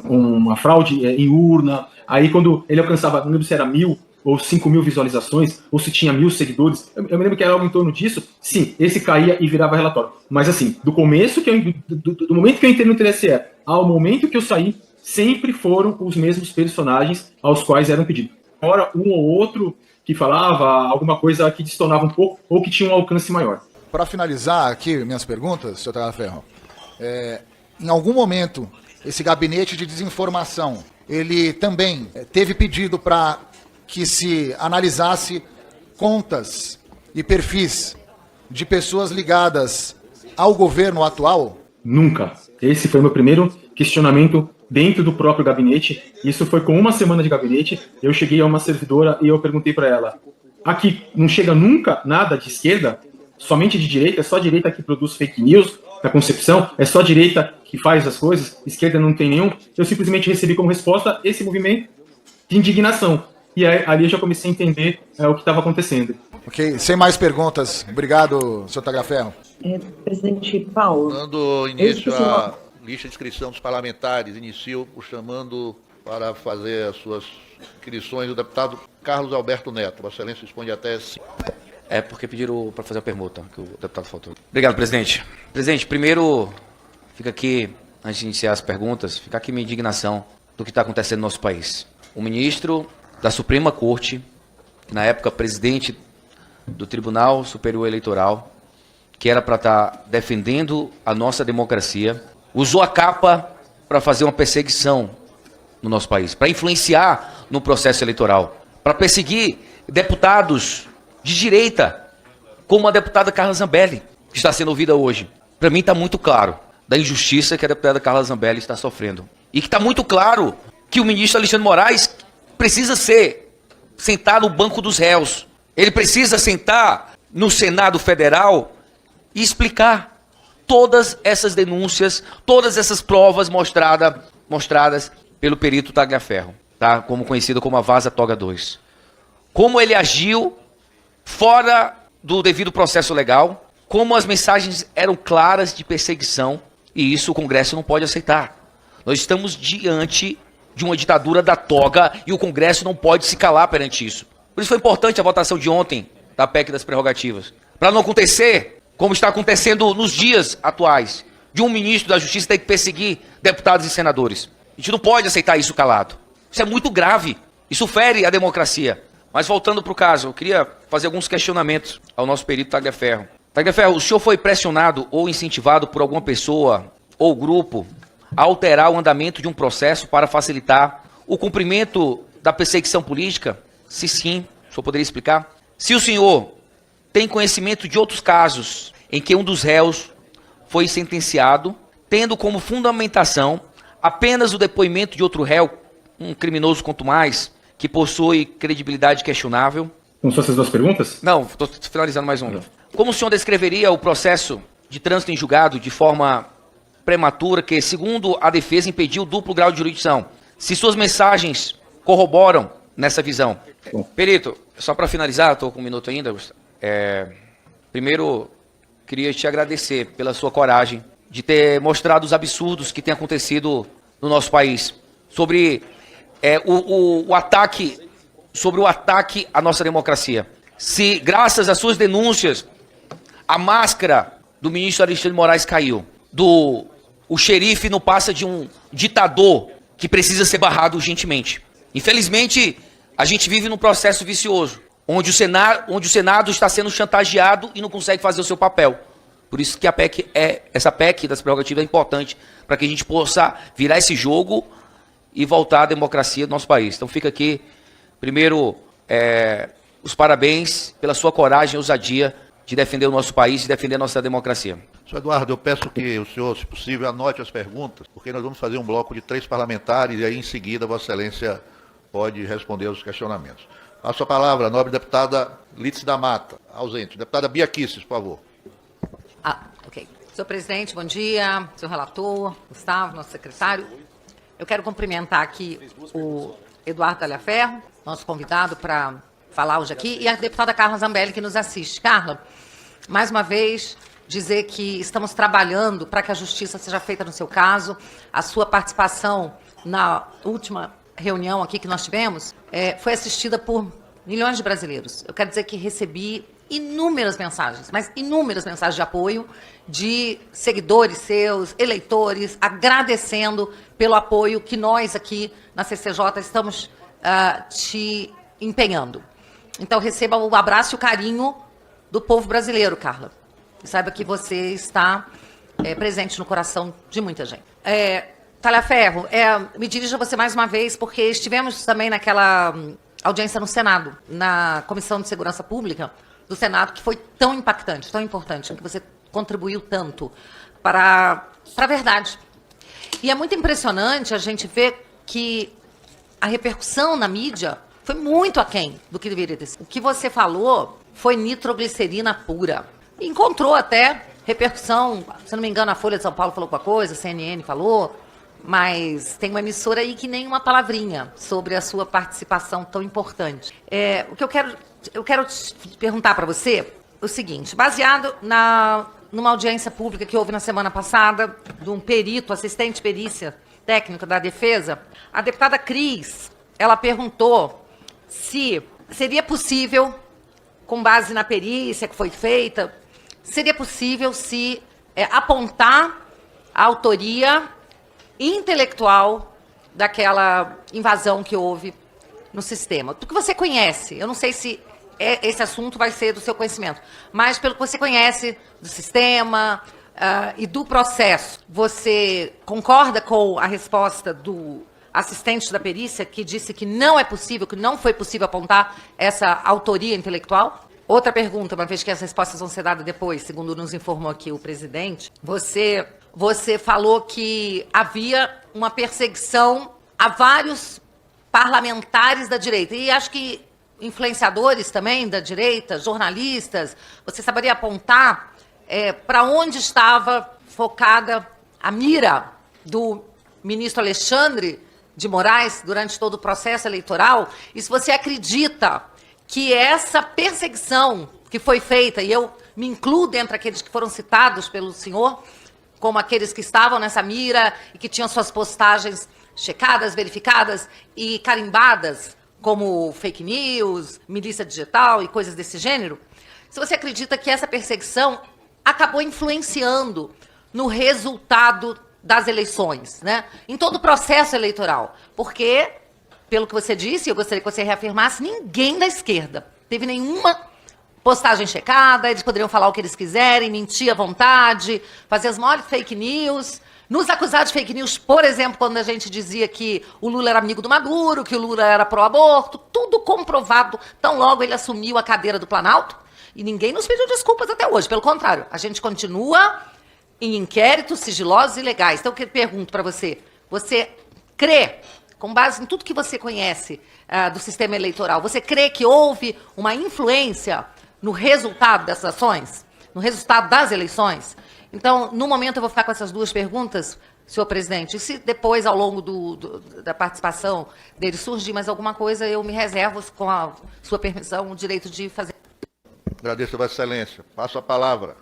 uma fraude em urna. Aí, quando ele alcançava, não lembro se era 1.000 ou 5.000 visualizações, ou se tinha 1.000 seguidores, eu me lembro que era algo em torno disso, sim, esse caía e virava relatório. Mas assim, do momento que eu entrei no TSE ao momento que eu saí, sempre foram os mesmos personagens aos quais eram pedidos. Ora, um ou outro que falava alguma coisa que destonava um pouco, ou que tinha um alcance maior. Para finalizar aqui minhas perguntas, Sr. Tagliaferro, em algum momento, esse gabinete de desinformação, ele também teve pedido para que se analisasse contas e perfis de pessoas ligadas ao governo atual? Nunca. Esse foi o meu primeiro questionamento dentro do próprio gabinete. Isso foi com uma semana de gabinete. Eu cheguei a uma servidora e eu perguntei para ela: Aqui não chega nunca nada de esquerda, somente de direita, é só a direita que produz fake news, da concepção, é só a direita que faz as coisas, esquerda não tem nenhum. Eu simplesmente recebi como resposta esse movimento de indignação. E aí, ali eu já comecei a entender o que estava acontecendo. Ok, sem mais perguntas. Obrigado, senhor Tagliaferro. Presidente Paulo. Dando início à lista de inscrição dos parlamentares, inicio o chamando para fazer as suas inscrições o deputado Carlos Alberto Neto. Vossa Excelência responde até 5. É porque pediram para fazer a permuta, que o deputado faltou. Obrigado, presidente. Presidente, primeiro, fica aqui, antes de iniciar as perguntas, fica aqui minha indignação do que está acontecendo no nosso país. O ministro da Suprema Corte, na época presidente do Tribunal Superior Eleitoral, que era para estar defendendo a nossa democracia, usou a capa para fazer uma perseguição no nosso país, para influenciar no processo eleitoral, para perseguir deputados de direita, como a deputada Carla Zambelli, que está sendo ouvida hoje. Para mim está muito claro da injustiça que a deputada Carla Zambelli está sofrendo. E que está muito claro que o ministro Alexandre de Moraes precisa sentar no banco dos réus. Ele precisa sentar no Senado Federal e explicar todas essas denúncias, todas essas provas mostradas pelo perito Tagliaferro, tá? Como conhecido como a Vaza Toga 2. Como ele agiu fora do devido processo legal, como as mensagens eram claras de perseguição, e isso o Congresso não pode aceitar. Nós estamos diante de uma ditadura da toga e o Congresso não pode se calar perante isso. Por isso foi importante a votação de ontem da PEC das prerrogativas. Para não acontecer, como está acontecendo nos dias atuais, de um ministro da Justiça ter que perseguir deputados e senadores. A gente não pode aceitar isso calado. Isso é muito grave. Isso fere a democracia. Mas voltando para o caso, eu queria fazer alguns questionamentos ao nosso perito Tagliaferro. Tagliaferro, o senhor foi pressionado ou incentivado por alguma pessoa ou grupo a alterar o andamento de um processo para facilitar o cumprimento da perseguição política? Se sim, o senhor poderia explicar? Se o senhor tem conhecimento de outros casos em que um dos réus foi sentenciado, tendo como fundamentação apenas o depoimento de outro réu, um criminoso quanto mais, que possui credibilidade questionável. Como são essas duas perguntas? Não, estou finalizando mais uma. Como o senhor descreveria o processo de trânsito em julgado de forma prematura que, segundo a defesa, impediu o duplo grau de jurisdição? Se suas mensagens corroboram nessa visão. Bom. Perito, só para finalizar, estou com um minuto ainda. Primeiro, queria te agradecer pela sua coragem de ter mostrado os absurdos que têm acontecido no nosso país. Sobre o ataque à nossa democracia. Se, graças às suas denúncias, a máscara do ministro Alexandre de Moraes caiu, o xerife não passa de um ditador que precisa ser barrado urgentemente. Infelizmente, a gente vive num processo vicioso, onde o Senado está sendo chantageado e não consegue fazer o seu papel. Por isso que essa PEC das prerrogativas é importante, para que a gente possa virar esse jogo e voltar à democracia do nosso país. Então fica aqui, primeiro, os parabéns pela sua coragem e ousadia de defender o nosso país e defender a nossa democracia. Senhor Eduardo, eu peço que o senhor, se possível, anote as perguntas, porque nós vamos fazer um bloco de 3 parlamentares e aí, em seguida, Vossa Excelência pode responder aos questionamentos. A sua palavra, a nobre deputada Lídice da Mata, ausente. Deputada Bia Kicis, por favor. Ok. Senhor presidente, bom dia. Senhor relator, Gustavo, nosso secretário. Eu quero cumprimentar aqui o Eduardo Tagliaferro, nosso convidado para falar hoje aqui, e a deputada Carla Zambelli, que nos assiste. Carla, mais uma vez, dizer que estamos trabalhando para que a justiça seja feita no seu caso. A sua participação na última reunião aqui que nós tivemos foi assistida por milhões de brasileiros. Eu quero dizer que recebi inúmeras mensagens, mas inúmeras mensagens de apoio de seguidores seus, eleitores, agradecendo pelo apoio que nós aqui na CCJ estamos te empenhando. Então, receba o abraço e o carinho do povo brasileiro, Carla. E saiba que você está presente no coração de muita gente. Tagliaferro, me dirijo a você mais uma vez, porque estivemos também naquela audiência no Senado, na Comissão de Segurança Pública do Senado, que foi tão impactante, tão importante, que você contribuiu tanto para a verdade. E é muito impressionante a gente ver que a repercussão na mídia Foi muito aquém do que deveria ter sido. O que você falou foi nitroglicerina pura. Encontrou até repercussão, se não me engano, a Folha de São Paulo falou alguma coisa, a CNN falou, mas tem uma emissora aí que nem uma palavrinha sobre a sua participação tão importante. O que eu quero te perguntar para você é o seguinte, baseado numa audiência pública que houve na semana passada, de um perito, assistente de perícia técnica da defesa, a deputada Cris, ela perguntou se seria possível, com base na perícia que foi feita, seria possível se apontar a autoria intelectual daquela invasão que houve no sistema. Do que você conhece, eu não sei se esse assunto vai ser do seu conhecimento, mas pelo que você conhece do sistema e do processo, você concorda com a resposta do assistente da perícia que disse que não é possível, que não foi possível apontar essa autoria intelectual? Outra pergunta, uma vez que as respostas vão ser dadas depois, segundo nos informou aqui o presidente, você falou que havia uma perseguição a vários parlamentares da direita, e acho que influenciadores também da direita, jornalistas. Você saberia apontar para onde estava focada a mira do ministro Alexandre de Moraes durante todo o processo eleitoral? E se você acredita que essa perseguição que foi feita, e eu me incluo dentro daqueles que foram citados pelo senhor, como aqueles que estavam nessa mira e que tinham suas postagens checadas, verificadas e carimbadas, como fake news, milícia digital e coisas desse gênero, se você acredita que essa perseguição acabou influenciando no resultado das eleições, né? Em todo o processo eleitoral. Porque, pelo que você disse, eu gostaria que você reafirmasse, ninguém da esquerda teve nenhuma postagem checada, eles poderiam falar o que eles quiserem, mentir à vontade, fazer as maiores fake news, nos acusar de fake news, por exemplo, quando a gente dizia que o Lula era amigo do Maduro, que o Lula era pró-aborto, tudo comprovado, tão logo ele assumiu a cadeira do Planalto, e ninguém nos pediu desculpas até hoje, pelo contrário, a gente continua em inquéritos sigilosos e legais. Então, eu pergunto para você, você crê, com base em tudo que você conhece do sistema eleitoral, você crê que houve uma influência no resultado dessas ações, no resultado das eleições? Então, no momento, eu vou ficar com essas duas perguntas, senhor presidente. E se depois, ao longo da participação dele, surgir mais alguma coisa, eu me reservo, com a sua permissão, o direito de fazer. Agradeço, Vossa Excelência. Passo a palavra.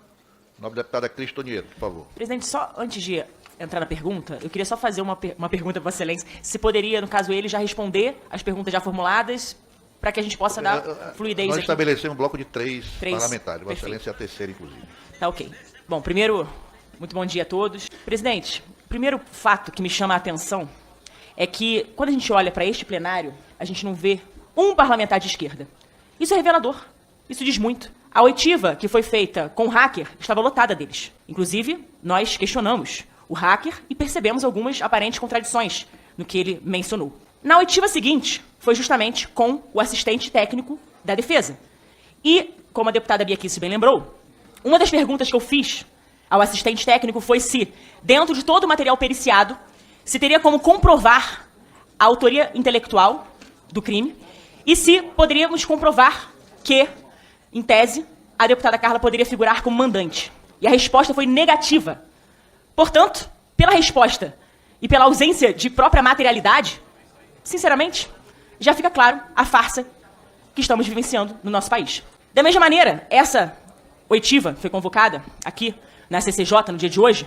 Nobre deputada Cris Tonieto, por favor. Presidente, só antes de entrar na pergunta, eu queria só fazer uma pergunta para Vossa Excelência. Se poderia, no caso ele, já responder as perguntas já formuladas, para que a gente possa dar fluidez Nós aqui. estabelecemos um bloco de três parlamentares. Vossa Excelência é a terceira, inclusive. Tá ok. Bom, primeiro, muito bom dia a todos. Presidente, o primeiro fato que me chama a atenção é que, quando a gente olha para este plenário, a gente não vê um parlamentar de esquerda. Isso é revelador. Isso diz muito. A oitiva que foi feita com o hacker estava lotada deles. Inclusive, nós questionamos o hacker e percebemos algumas aparentes contradições no que ele mencionou. Na oitiva seguinte, foi justamente com o assistente técnico da defesa. E, como a deputada Bia Kicis bem lembrou, uma das perguntas que eu fiz ao assistente técnico foi se, dentro de todo o material periciado, se teria como comprovar a autoria intelectual do crime e se poderíamos comprovar que, em tese, a deputada Carla poderia figurar como mandante. E a resposta foi negativa. Portanto, pela resposta e pela ausência de própria materialidade, sinceramente, já fica claro a farsa que estamos vivenciando no nosso país. Da mesma maneira, essa oitiva foi convocada aqui na CCJ no dia de hoje,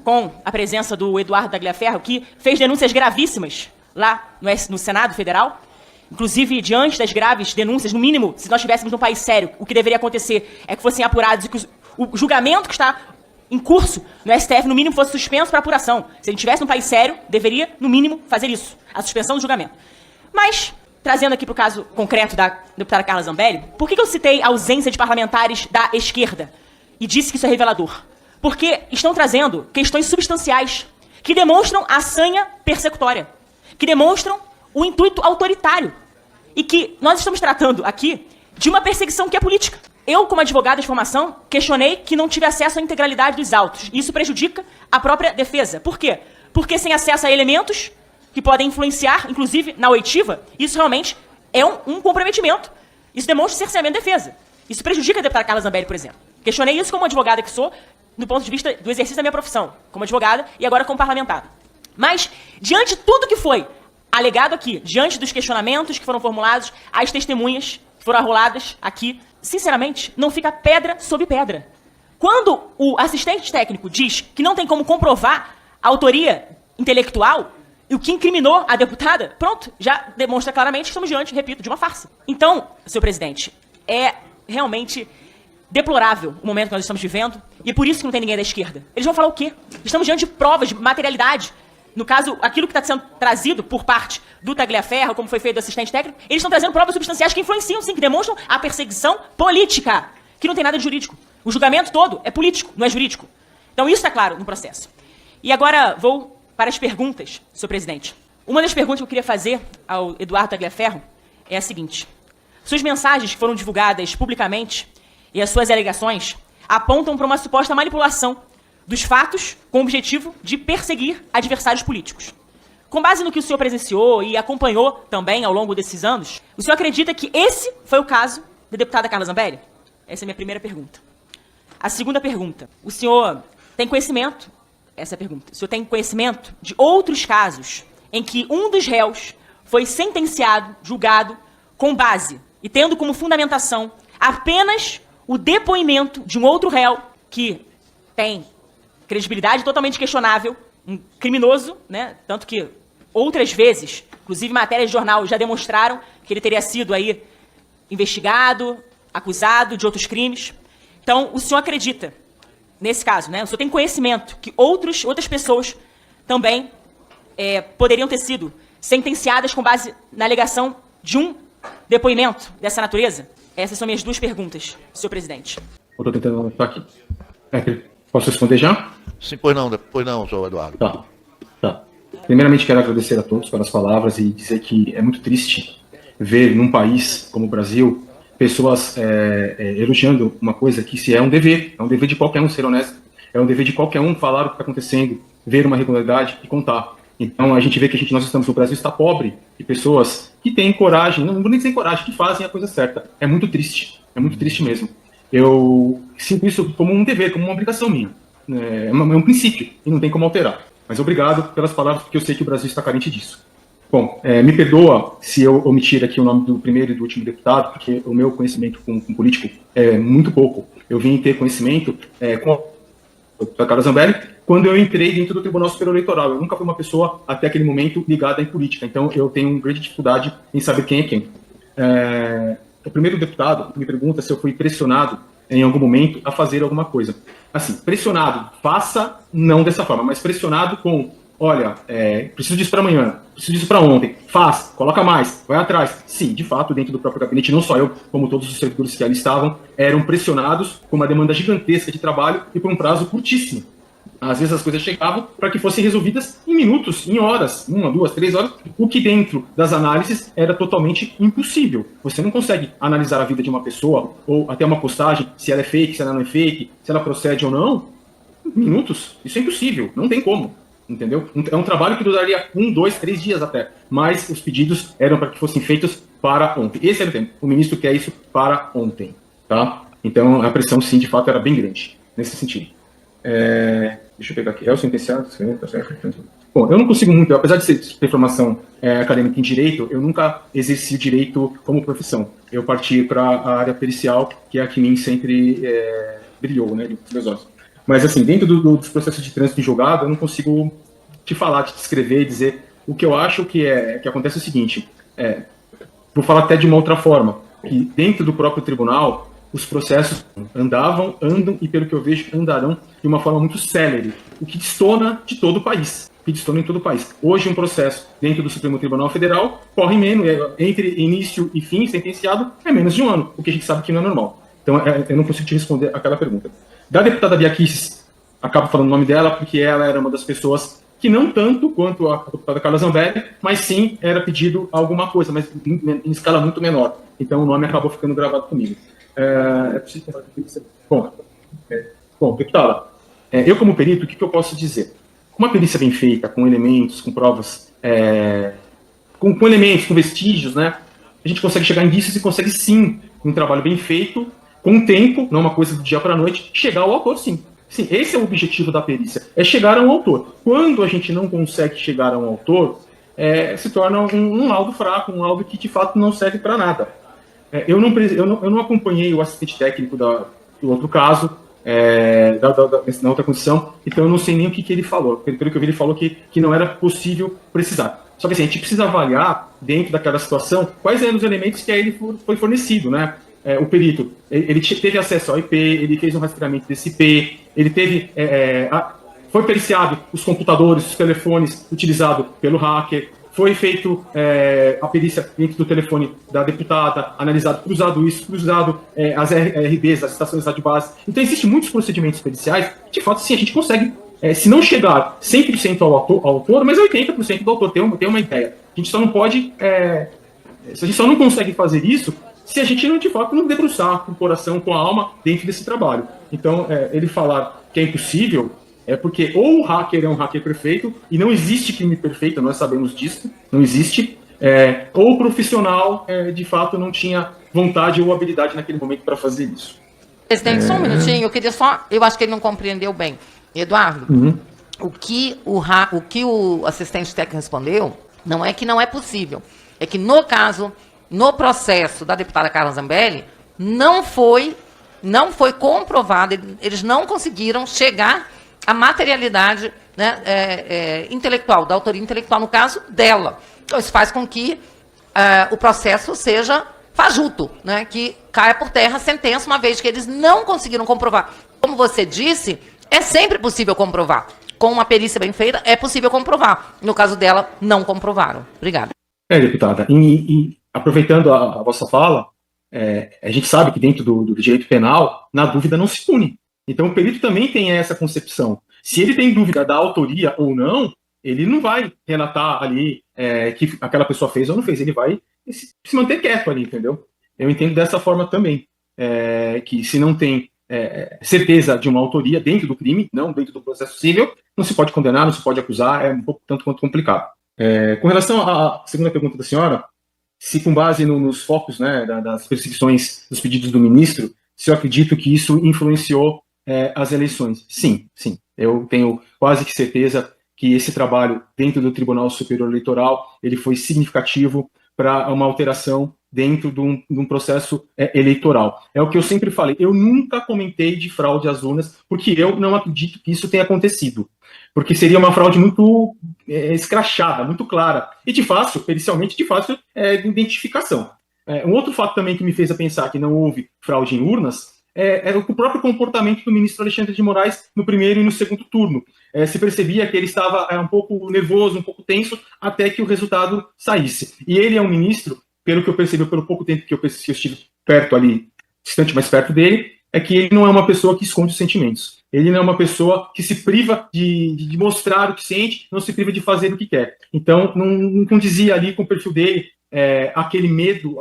com a presença do Eduardo Tagliaferro, que fez denúncias gravíssimas lá no Senado Federal. Inclusive, diante das graves denúncias, no mínimo, se nós estivéssemos num país sério, o que deveria acontecer é que fossem apurados e que o julgamento que está em curso no STF, no mínimo, fosse suspenso para apuração. Se a gente estivesse num país sério, deveria, no mínimo, fazer isso, a suspensão do julgamento. Mas, trazendo aqui para o caso concreto da deputada Carla Zambelli, por que eu citei a ausência de parlamentares da esquerda e disse que isso é revelador? Porque estão trazendo questões substanciais que demonstram a sanha persecutória, que demonstram o intuito autoritário e que nós estamos tratando aqui de uma perseguição que é política. Eu, como advogada de formação, questionei que não tive acesso à integralidade dos autos. Isso prejudica a própria defesa. Por quê? Porque sem acesso a elementos que podem influenciar, inclusive na oitiva, isso realmente é um comprometimento. Isso demonstra cerceamento de defesa. Isso prejudica a deputada Carla Zambelli, por exemplo. Questionei isso como advogada que sou, do ponto de vista do exercício da minha profissão, como advogada e agora como parlamentar. Mas, diante de tudo que foi alegado aqui, diante dos questionamentos que foram formulados, as testemunhas que foram arroladas aqui, sinceramente, não fica pedra sobre pedra. Quando o assistente técnico diz que não tem como comprovar a autoria intelectual, e o que incriminou a deputada, pronto, já demonstra claramente que estamos diante, repito, de uma farsa. Então, senhor presidente, é realmente deplorável o momento que nós estamos vivendo, e é por isso que não tem ninguém da esquerda. Eles vão falar o quê? Estamos diante de provas, de materialidade. No caso, aquilo que está sendo trazido por parte do Tagliaferro, como foi feito do assistente técnico, eles estão trazendo provas substanciais que influenciam, sim, que demonstram a perseguição política, que não tem nada de jurídico. O julgamento todo é político, não é jurídico. Então isso está claro no processo. E agora vou para as perguntas, senhor presidente. Uma das perguntas que eu queria fazer ao Eduardo Tagliaferro é a seguinte. Suas mensagens que foram divulgadas publicamente e as suas alegações apontam para uma suposta manipulação dos fatos com o objetivo de perseguir adversários políticos. Com base no que o senhor presenciou e acompanhou também ao longo desses anos, o senhor acredita que esse foi o caso da deputada Carla Zambelli? Essa é a minha primeira pergunta. A segunda pergunta. O senhor tem conhecimento, essa é a pergunta, o senhor tem conhecimento de outros casos em que um dos réus foi sentenciado, julgado, com base e tendo como fundamentação apenas o depoimento de um outro réu que tem credibilidade totalmente questionável, um criminoso, né? Tanto que outras vezes, inclusive matérias de jornal, já demonstraram que ele teria sido aí investigado, acusado de outros crimes. Então, o senhor acredita, nesse caso, né? O senhor tem conhecimento que outras pessoas também poderiam ter sido sentenciadas com base na alegação de um depoimento dessa natureza? Essas são minhas duas perguntas, senhor presidente. Eu estou tentando anotar aqui. Posso responder já? Sim, pois não, senhor Eduardo. Tá. Primeiramente, quero agradecer a todos pelas palavras e dizer que é muito triste ver num país como o Brasil pessoas elogiando uma coisa que se é um dever de qualquer um ser honesto, é um dever de qualquer um falar o que está acontecendo, ver uma irregularidade e contar. Então a gente vê que nós estamos no Brasil, está pobre de pessoas que têm coragem, não vou nem dizer coragem, que fazem a coisa certa. É muito triste mesmo. Eu sinto isso como um dever, como uma obrigação minha. É um princípio e não tem como alterar. Mas obrigado pelas palavras, porque eu sei que o Brasil está carente disso. Bom, me perdoa se eu omitir aqui o nome do primeiro e do último deputado, porque o meu conhecimento com político é muito pouco. Eu vim ter conhecimento com a Carla Zambelli quando eu entrei dentro do Tribunal Superior Eleitoral. Eu nunca fui uma pessoa, até aquele momento, ligada em política. Então, eu tenho uma grande dificuldade em saber quem é quem. O primeiro deputado me pergunta se eu fui pressionado em algum momento a fazer alguma coisa. Assim, pressionado, faça não dessa forma, mas pressionado com, olha, preciso disso para amanhã, preciso disso para ontem, faz, coloca mais, vai atrás. Sim, de fato, dentro do próprio gabinete, não só eu, como todos os servidores que ali estavam, eram pressionados com uma demanda gigantesca de trabalho e por um prazo curtíssimo. Às vezes as coisas chegavam para que fossem resolvidas em minutos, em horas, 1, 2, 3 horas, o que dentro das análises era totalmente impossível. Você não consegue analisar a vida de uma pessoa, ou até uma postagem, se ela é fake, se ela não é fake, se ela procede ou não, em minutos. Isso é impossível, não tem como, entendeu? É um trabalho que duraria 1, 2, 3 dias até, mas os pedidos eram para que fossem feitos para ontem. Esse era o tempo. O ministro quer isso para ontem, tá? Então a pressão, sim, de fato, era bem grande, nesse sentido. Deixa eu pegar aqui. É o sentenciado? Tá certo. Bom, eu não consigo muito, apesar de ter formação acadêmica em direito, eu nunca exerci o direito como profissão. Eu parti para a área pericial, que é a que mim sempre brilhou, né, de meus olhos. Mas, assim, dentro dos processos de trânsito em julgado, eu não consigo te falar, te descrever, dizer. O que eu acho que acontece é o seguinte, vou falar até de uma outra forma, que dentro do próprio tribunal, os processos andam e, pelo que eu vejo, andarão de uma forma muito célere, o que destona de todo o país. Em todo o país. Hoje, um processo dentro do Supremo Tribunal Federal corre menos, entre início e fim, sentenciado, é menos de um ano, o que a gente sabe que não é normal. Então, eu não consigo te responder aquela pergunta. Da deputada Bia Kicis, acabo falando o nome dela, porque ela era uma das pessoas que não tanto quanto a deputada Carla Zambelli, mas sim era pedido alguma coisa, mas em escala muito menor. Então, o nome acabou ficando gravado comigo. Bom, deputada, eu como perito, o que eu posso dizer? Uma perícia bem feita, com elementos, com provas, com elementos, com vestígios, né? a gente consegue chegar em indícios e consegue sim, um trabalho bem feito, com tempo, não uma coisa do dia para a noite, chegar ao autor sim. Sim, esse é o objetivo da perícia, é chegar a um autor. Quando a gente não consegue chegar a um autor, se torna um laudo fraco, um laudo que de fato não serve para nada. Eu não acompanhei o assistente técnico do outro caso, na outra condição, então eu não sei nem o que ele falou. Pelo que eu vi, ele falou que não era possível precisar. Só que assim, a gente precisa avaliar, dentro daquela situação, quais eram os elementos que a ele foi fornecido, né? O perito, ele teve acesso ao IP, ele fez um rastreamento desse IP, ele teve... foi periciado os computadores, os telefones utilizados pelo hacker, foi feito a perícia dentro do telefone da deputada, analisado, cruzado as RBs, as estações de base. Então, existem muitos procedimentos periciais, de fato, sim, a gente consegue, se não chegar 100% ao autor, mas 80% do autor, ter uma ideia. A gente só não pode... a gente só não consegue fazer isso se a gente não, de fato, não debruçar com o coração, com a alma, dentro desse trabalho. Então, ele falar que é impossível... É porque ou o hacker é um hacker perfeito, e não existe crime perfeito, nós sabemos disso, não existe, ou o profissional, de fato, não tinha vontade ou habilidade naquele momento para fazer isso. Presidente, só um minutinho, eu acho que ele não compreendeu bem. Eduardo, o que o assistente técnico respondeu, não é que não é possível, é que no caso, no processo da deputada Carla Zambelli, não foi comprovado, eles não conseguiram chegar a materialidade, né, intelectual, da autoria intelectual, no caso dela. Então, isso faz com que o processo seja fajuto, né, que caia por terra a sentença, uma vez que eles não conseguiram comprovar. Como você disse, é sempre possível comprovar. Com uma perícia bem feita, é possível comprovar. No caso dela, não comprovaram. Obrigada. Deputada, e aproveitando a vossa fala, a gente sabe que dentro do direito penal, na dúvida não se pune. Então, o perito também tem essa concepção. Se ele tem dúvida da autoria ou não, ele não vai relatar ali que aquela pessoa fez ou não fez. Ele vai se manter quieto ali, entendeu? Eu entendo dessa forma também, que se não tem certeza de uma autoria dentro do crime, não dentro do processo civil, não se pode condenar, não se pode acusar, é um pouco tanto quanto complicado. Com relação à segunda pergunta da senhora, se com base nos focos, né, das perseguições dos pedidos do ministro, se eu acredito que isso influenciou as eleições. Sim. Eu tenho quase que certeza que esse trabalho dentro do Tribunal Superior Eleitoral ele foi significativo para uma alteração dentro de um processo eleitoral. É o que eu sempre falei. Eu nunca comentei de fraude às urnas, porque eu não acredito que isso tenha acontecido. Porque seria uma fraude muito escrachada, muito clara. E pericialmente de fácil identificação. Um outro fato também que me fez pensar que não houve fraude em urnas é o próprio comportamento do ministro Alexandre de Moraes no primeiro e no segundo turno. Se percebia que ele estava um pouco nervoso, um pouco tenso, até que o resultado saísse. E ele é um ministro, pelo que eu percebi, pelo pouco tempo que eu estive perto ali, distante mais perto dele, é que ele não é uma pessoa que esconde os sentimentos. Ele não é uma pessoa que se priva de mostrar o que sente, não se priva de fazer o que quer. Então, não condizia ali com o perfil dele, aquele medo,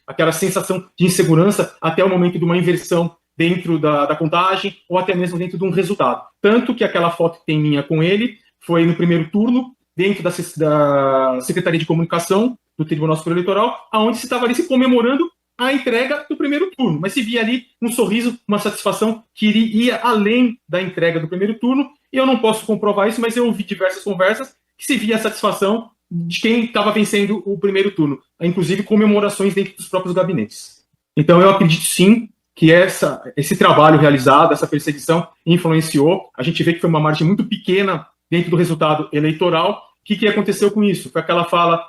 aquela sensação de insegurança até o momento de uma inversão dentro da contagem ou até mesmo dentro de um resultado. Tanto que aquela foto que tem minha com ele foi no primeiro turno, dentro da Secretaria de Comunicação do Tribunal Superior Eleitoral, onde se estava ali se comemorando a entrega do primeiro turno. Mas se via ali um sorriso, uma satisfação que ia além da entrega do primeiro turno. E eu não posso comprovar isso, mas eu ouvi diversas conversas que se via a satisfação de quem estava vencendo o primeiro turno, inclusive comemorações dentro dos próprios gabinetes. Então eu acredito sim que esse trabalho realizado, essa perseguição influenciou. A gente vê que foi uma margem muito pequena dentro do resultado eleitoral. O que aconteceu com isso? Foi aquela fala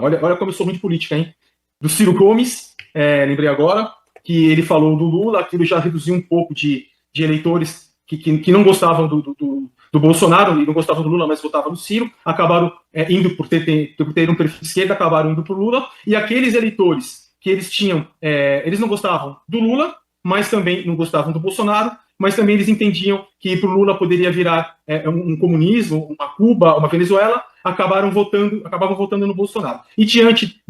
olha como eu sou ruim de política, hein? Do Ciro Gomes, lembrei agora, que ele falou do Lula, aquilo já reduziu um pouco de eleitores que não gostavam do Bolsonaro e não gostavam do Lula, mas votavam no Ciro, acabaram indo por ter um perfil de esquerda, acabaram indo para o Lula, e aqueles eleitores que eles tinham, eles não gostavam do Lula, mas também não gostavam do Bolsonaro, mas também eles entendiam que para o Lula poderia virar um comunismo, uma Cuba, uma Venezuela, acabavam votando no Bolsonaro. E diante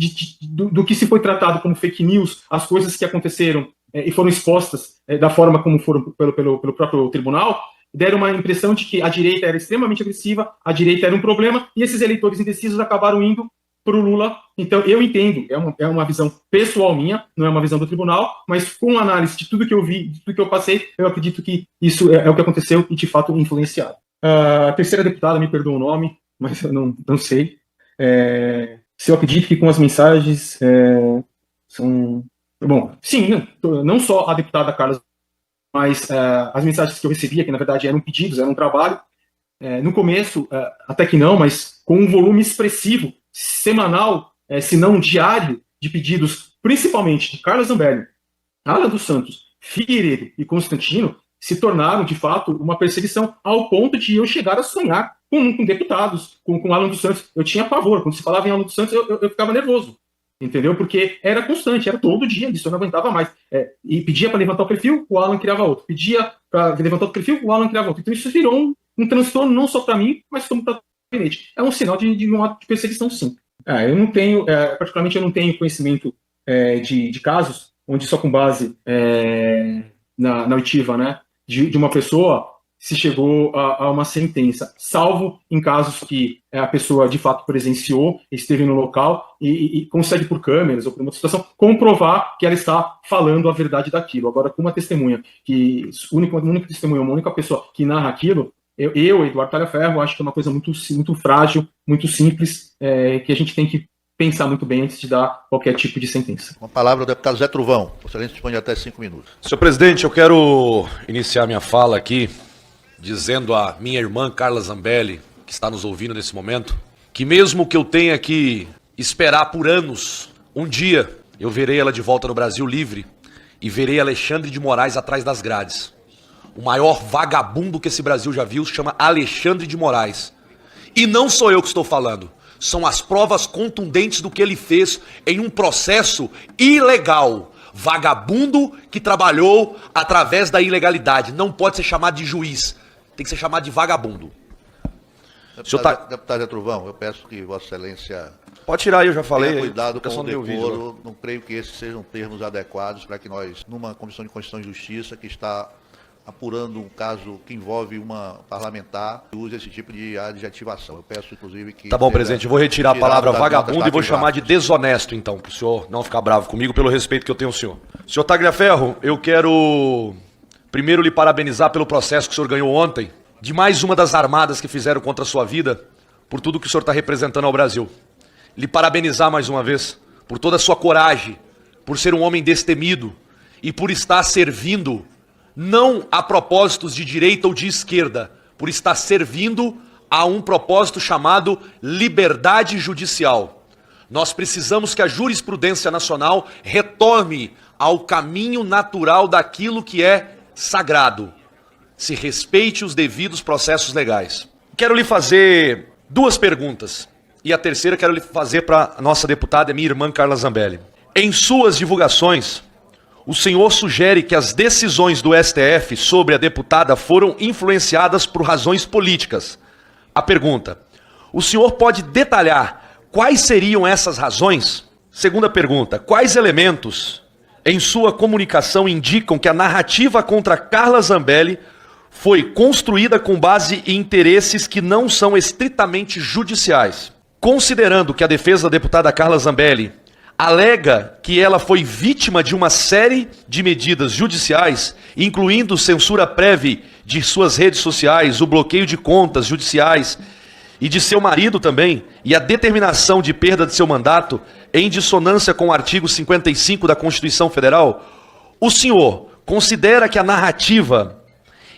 do que se foi tratado como fake news, as coisas que aconteceram e foram expostas da forma como foram pelo próprio tribunal, deram uma impressão de que a direita era extremamente agressiva, a direita era um problema, e esses eleitores indecisos acabaram indo para o Lula. Então, eu entendo, é uma visão pessoal minha, não é uma visão do tribunal, mas com análise de tudo que eu vi, de tudo que eu passei, eu acredito que isso é o que aconteceu e, de fato, influenciado. A terceira deputada, me perdoa o nome, mas eu não sei. Se eu acredito que com as mensagens são... Bom, sim, não só a deputada Carla, mas as mensagens que eu recebia, que na verdade eram pedidos, era um trabalho, no começo, até que não, mas com um volume expressivo, semanal, se não diário, de pedidos, principalmente de Carla Zambelli, Alan dos Santos, Figueiredo e Constantino, se tornaram, de fato, uma perseguição ao ponto de eu chegar a sonhar com deputados, com Alan dos Santos. Eu tinha pavor. Quando se falava em Alan dos Santos, eu ficava nervoso. Entendeu? Porque era constante, era todo dia isso, eu não aguentava mais. E pedia para levantar o perfil, o Alan criava outro. Pedia para levantar o perfil, o Alan criava outro. Então isso virou um transtorno não só para mim, mas como para o gabinete. É um sinal de um ato de perseguição, sim. Eu não tenho, particularmente eu não tenho conhecimento de casos onde só com base na oitiva, né, de uma pessoa se chegou a uma sentença, salvo em casos que a pessoa de fato presenciou, esteve no local e consegue por câmeras ou por uma situação comprovar que ela está falando a verdade daquilo. Agora, com uma testemunha, uma única testemunha, uma única pessoa que narra aquilo, eu Eduardo Talhaferro, acho que é uma coisa muito, muito frágil, muito simples, que a gente tem que pensar muito bem antes de dar qualquer tipo de sentença. Com a palavra o deputado Zé Trovão. O excelência dispõe de até 5 minutos. Senhor presidente, eu quero iniciar minha fala aqui dizendo à minha irmã Carla Zambelli, que está nos ouvindo nesse momento, que mesmo que eu tenha que esperar por anos, um dia eu verei ela de volta no Brasil livre e verei Alexandre de Moraes atrás das grades. O maior vagabundo que esse Brasil já viu se chama Alexandre de Moraes. E não sou eu que estou falando. São as provas contundentes do que ele fez em um processo ilegal. Vagabundo que trabalhou através da ilegalidade. Não pode ser chamado de juiz. Tem que ser chamado de vagabundo. Deputado Zé Trovão, eu peço que Vossa Excelência... Pode tirar aí, eu já falei. Tenha cuidado com o decoro. Vídeo, não creio que esses sejam termos adequados para que nós, numa Comissão de Constituição e Justiça, que está apurando um caso que envolve uma parlamentar, use esse tipo de adjetivação. Eu peço, inclusive, que... Tá bom, presidente, eu vou retirar a palavra vagabundo e vou chamar de desonesto, então, para o senhor não ficar bravo comigo, pelo respeito que eu tenho ao senhor. Senhor Tagliaferro, eu quero primeiro lhe parabenizar pelo processo que o senhor ganhou ontem, de mais uma das armadas que fizeram contra a sua vida, por tudo que o senhor está representando ao Brasil. Lhe parabenizar mais uma vez, por toda a sua coragem, por ser um homem destemido e por estar servindo não a propósitos de direita ou de esquerda, por estar servindo a um propósito chamado liberdade judicial. Nós precisamos que a jurisprudência nacional retorne ao caminho natural daquilo que é sagrado. Se respeite os devidos processos legais. Quero lhe fazer 2 perguntas. E a terceira quero lhe fazer para a nossa deputada, minha irmã Carla Zambelli. Em suas divulgações, o senhor sugere que as decisões do STF sobre a deputada foram influenciadas por razões políticas. A pergunta: o senhor pode detalhar quais seriam essas razões? Segunda pergunta: quais elementos em sua comunicação indicam que a narrativa contra Carla Zambelli foi construída com base em interesses que não são estritamente judiciais? Considerando que a defesa da deputada Carla Zambelli alega que ela foi vítima de uma série de medidas judiciais, incluindo censura prévia de suas redes sociais, o bloqueio de contas judiciais e de seu marido também, e a determinação de perda de seu mandato em dissonância com o artigo 55 da Constituição Federal, o senhor considera que a narrativa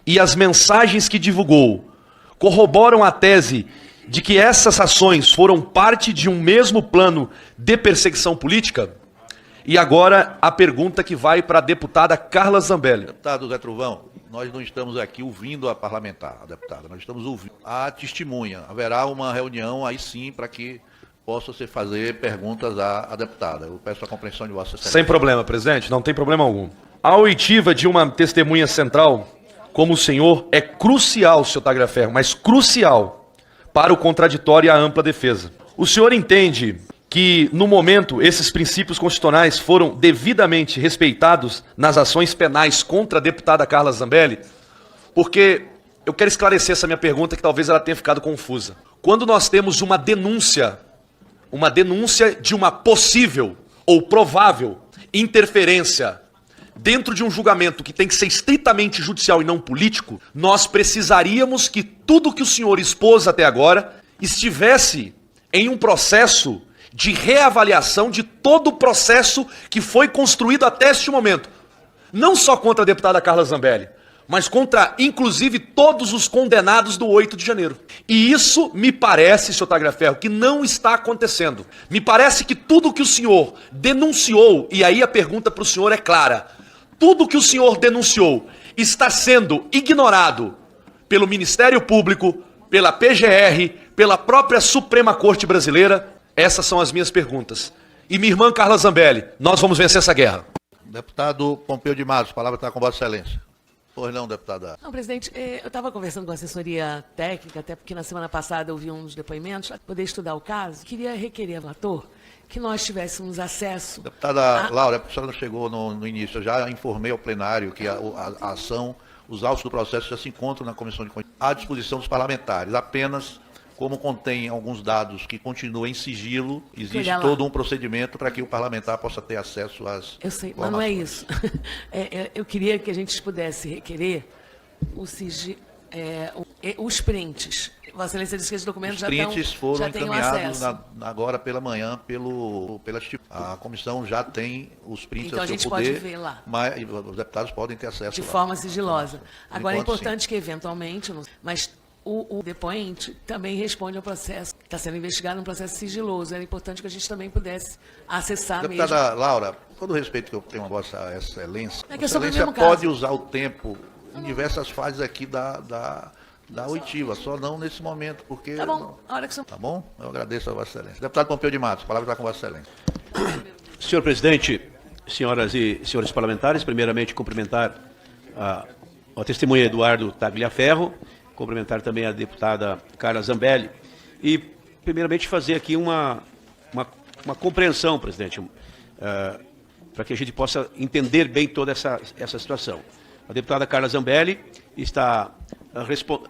e as mensagens que divulgou corroboram a tese de que essas ações foram parte de um mesmo plano de perseguição política? E agora a pergunta que vai para a deputada Carla Zambelli. Deputado Zé Trovão, nós não estamos aqui ouvindo a parlamentar, a deputada, nós estamos ouvindo a testemunha. Haverá uma reunião aí sim para que possa se fazer perguntas à deputada. Eu peço a compreensão de Vossa Excelência. Sem problema, presidente, não tem problema algum. A oitiva de uma testemunha central, como o senhor, é crucial, senhor Tagliaferro, mas crucial para o contraditório e a ampla defesa. O senhor entende que, no momento, esses princípios constitucionais foram devidamente respeitados nas ações penais contra a deputada Carla Zambelli? Porque eu quero esclarecer essa minha pergunta, que talvez ela tenha ficado confusa. Quando nós temos uma denúncia uma denúncia de uma possível ou provável interferência dentro de um julgamento que tem que ser estritamente judicial e não político, nós precisaríamos que tudo que o senhor expôs até agora estivesse em um processo de reavaliação de todo o processo que foi construído até este momento. Não só contra a deputada Carla Zambelli, mas contra, inclusive, todos os condenados do 8 de janeiro. E isso me parece, senhor Tagliaferro, que não está acontecendo. Me parece que tudo que o senhor denunciou, e aí a pergunta para o senhor é clara, tudo que o senhor denunciou está sendo ignorado pelo Ministério Público, pela PGR, pela própria Suprema Corte Brasileira? Essas são as minhas perguntas. E minha irmã Carla Zambelli, nós vamos vencer essa guerra. Deputado Pompeu de Matos, a palavra está com Vossa Excelência. Pois não, deputada. Não, presidente, eu estava conversando com a assessoria técnica, até porque na semana passada eu vi uns depoimentos, para poder estudar o caso. Queria requerer ao relator que nós tivéssemos acesso... Deputada Laura, a senhora não chegou no início, eu já informei ao plenário que a ação, os autos do processo já se encontram na Comissão de Constituição à disposição dos parlamentares, apenas... Como contém alguns dados que continuam em sigilo, existe todo um procedimento para que o parlamentar possa ter acesso às Eu sei, mas não é isso. Eu queria que a gente pudesse requerer os prints. Vossa Excelência disse que esses documentos já têm acesso. Os prints foram encaminhados agora pela manhã a comissão já tem os prints então a seu poder. Então a gente pode ver lá. Mas os deputados podem ter acesso de lá. forma sigilosa. Agora é importante sim. que eventualmente, mas o depoente também responde ao processo, está sendo investigado num processo sigiloso. Era importante que a gente também pudesse acessar mesmo. Deputada Laura, todo o respeito que eu tenho a Vossa Excelência, Vossa Excelência pode usar o tempo em diversas fases aqui da oitiva, só não nesse momento, porque... Tá bom, a hora que você... Tá bom? Eu agradeço a Vossa Excelência. Deputado Pompeu de Matos, a palavra está com Vossa Excelência. Senhor presidente, senhoras e senhores parlamentares, primeiramente cumprimentar a testemunha Eduardo Tagliaferro, cumprimentar também a deputada Carla Zambelli e, primeiramente, fazer aqui uma compreensão, presidente, para que a gente possa entender bem toda essa situação. A deputada Carla Zambelli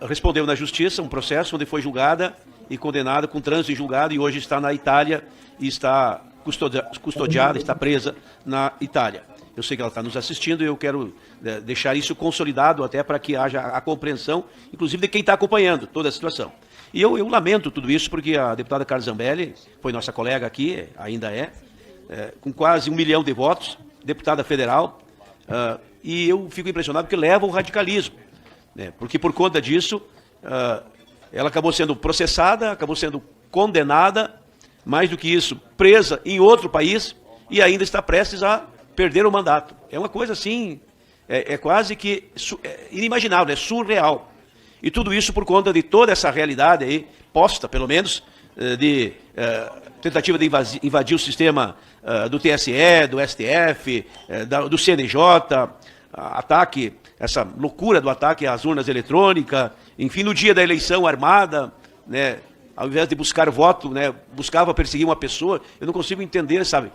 respondeu na Justiça um processo onde foi julgada e condenada com trânsito em julgado e hoje está na Itália e está custodiada, está presa na Itália. Eu sei que ela está nos assistindo e eu quero deixar isso consolidado até para que haja a compreensão, inclusive de quem está acompanhando toda a situação. E eu lamento tudo isso porque a deputada Carla Zambelli foi nossa colega aqui, ainda com quase 1 milhão de votos, deputada federal, e eu fico impressionado porque leva o radicalismo, né? Porque por conta disso, ela acabou sendo processada, acabou sendo condenada, mais do que isso, presa em outro país e ainda está prestes a perder o mandato. É uma coisa assim, quase que inimaginável, é surreal. E tudo isso por conta de toda essa realidade aí, posta pelo menos, de tentativa de invadir o sistema do TSE, do STF, do CNJ, ataque, essa loucura do ataque às urnas eletrônicas, enfim, no dia da eleição armada, né, ao invés de buscar voto, né, buscava perseguir uma pessoa. Eu não consigo entender, sabe,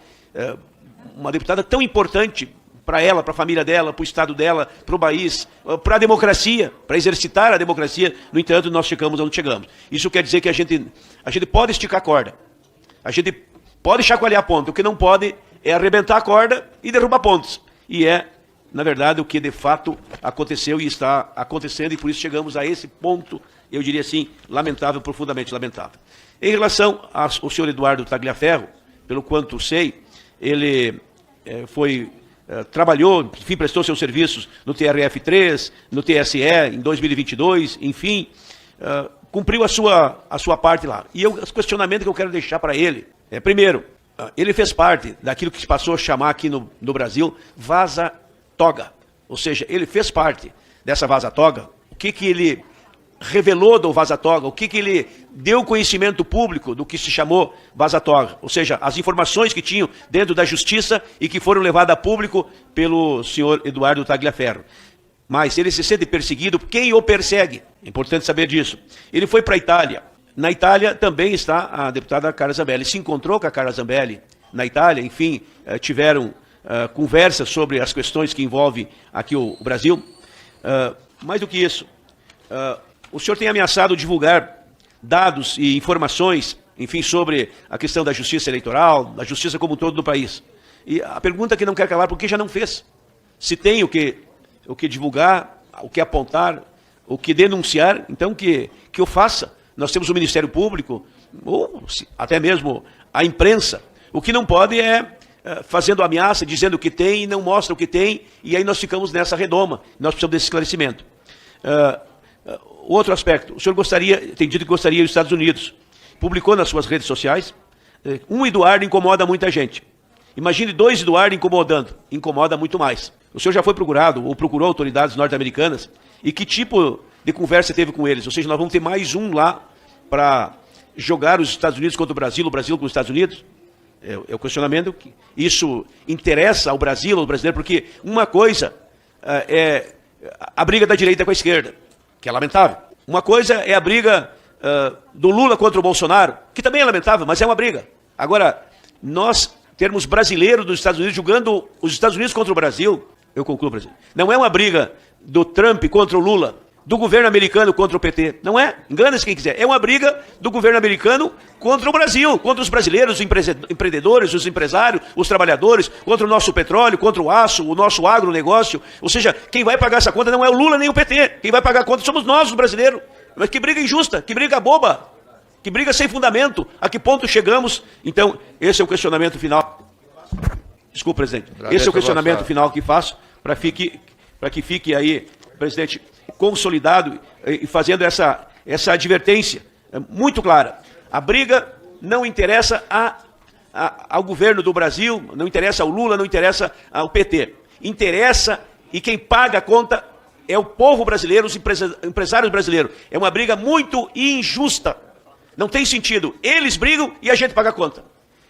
uma deputada tão importante para ela, para a família dela, para o estado dela, para o país, para a democracia, para exercitar a democracia. No entanto, nós chegamos onde chegamos. Isso quer dizer que a gente pode esticar a corda, a gente pode chacoalhar a ponta, o que não pode é arrebentar a corda e derrubar pontos. E na verdade, o que de fato aconteceu e está acontecendo, e por isso chegamos a esse ponto, eu diria assim, lamentável, profundamente lamentável. Em relação ao senhor Eduardo Tagliaferro, pelo quanto sei, ele trabalhou, enfim, prestou seus serviços no TRF3, no TSE em 2022, enfim, cumpriu a sua parte lá. E o questionamento que eu quero deixar para ele primeiro, ele fez parte daquilo que se passou a chamar aqui no Brasil vaza-toga. Ou seja, ele fez parte dessa vaza-toga. O que ele revelou do vaza-toga, o que ele deu conhecimento público do que se chamou vaza-toga, ou seja, as informações que tinham dentro da justiça e que foram levadas a público pelo senhor Eduardo Tagliaferro. Mas ele se sente perseguido, quem o persegue? É importante saber disso. Ele foi para a Itália. Na Itália também está a deputada Carla Zambelli. Se encontrou com a Carla Zambelli na Itália, enfim, tiveram conversas sobre as questões que envolvem aqui o Brasil. Mais do que isso, o senhor tem ameaçado divulgar dados e informações enfim, sobre a questão da justiça eleitoral, da justiça como um todo do país. E a pergunta que não quer calar, por que já não fez? Se tem o que divulgar, o que apontar, o que denunciar, então que o faça. Nós temos o Ministério Público, ou até mesmo a imprensa. O que não pode é fazendo ameaça, dizendo o que tem e não mostra o que tem, e aí nós ficamos nessa redoma. Nós precisamos desse esclarecimento. Outro aspecto, o senhor tem dito que gostaria dos Estados Unidos. Publicou nas suas redes sociais, um Eduardo incomoda muita gente. Imagine 2 Eduardo incomodando, incomoda muito mais. O senhor já foi procurado, ou procurou autoridades norte-americanas, e que tipo de conversa teve com eles? Ou seja, nós vamos ter mais um lá para jogar os Estados Unidos contra o Brasil com os Estados Unidos? É o questionamento que isso interessa ao Brasil, ao brasileiro, porque uma coisa é a briga da direita com a esquerda, que é lamentável. Uma coisa é a briga do Lula contra o Bolsonaro, que também é lamentável, mas é uma briga. Agora, nós termos brasileiros dos Estados Unidos jogando os Estados Unidos contra o Brasil, eu concluo, presidente, não é uma briga do Trump contra o Lula, do governo americano contra o PT. Não é, engana-se quem quiser. É uma briga do governo americano contra o Brasil, contra os brasileiros, os empreendedores, os empresários, os trabalhadores, contra o nosso petróleo, contra o aço, o nosso agronegócio. Ou seja, quem vai pagar essa conta não é o Lula nem o PT. Quem vai pagar a conta somos nós, os brasileiros. Mas que briga injusta, que briga boba, que briga sem fundamento. A que ponto chegamos? Então, esse é o questionamento final. Desculpa, presidente. Esse é o questionamento final que faço para que fique aí, presidente, consolidado e fazendo essa advertência muito clara. A briga não interessa ao governo do Brasil, não interessa ao Lula, não interessa ao PT. Interessa, e quem paga a conta é o povo brasileiro, os empresários brasileiros. É uma briga muito injusta. Não tem sentido. Eles brigam e a gente paga a conta.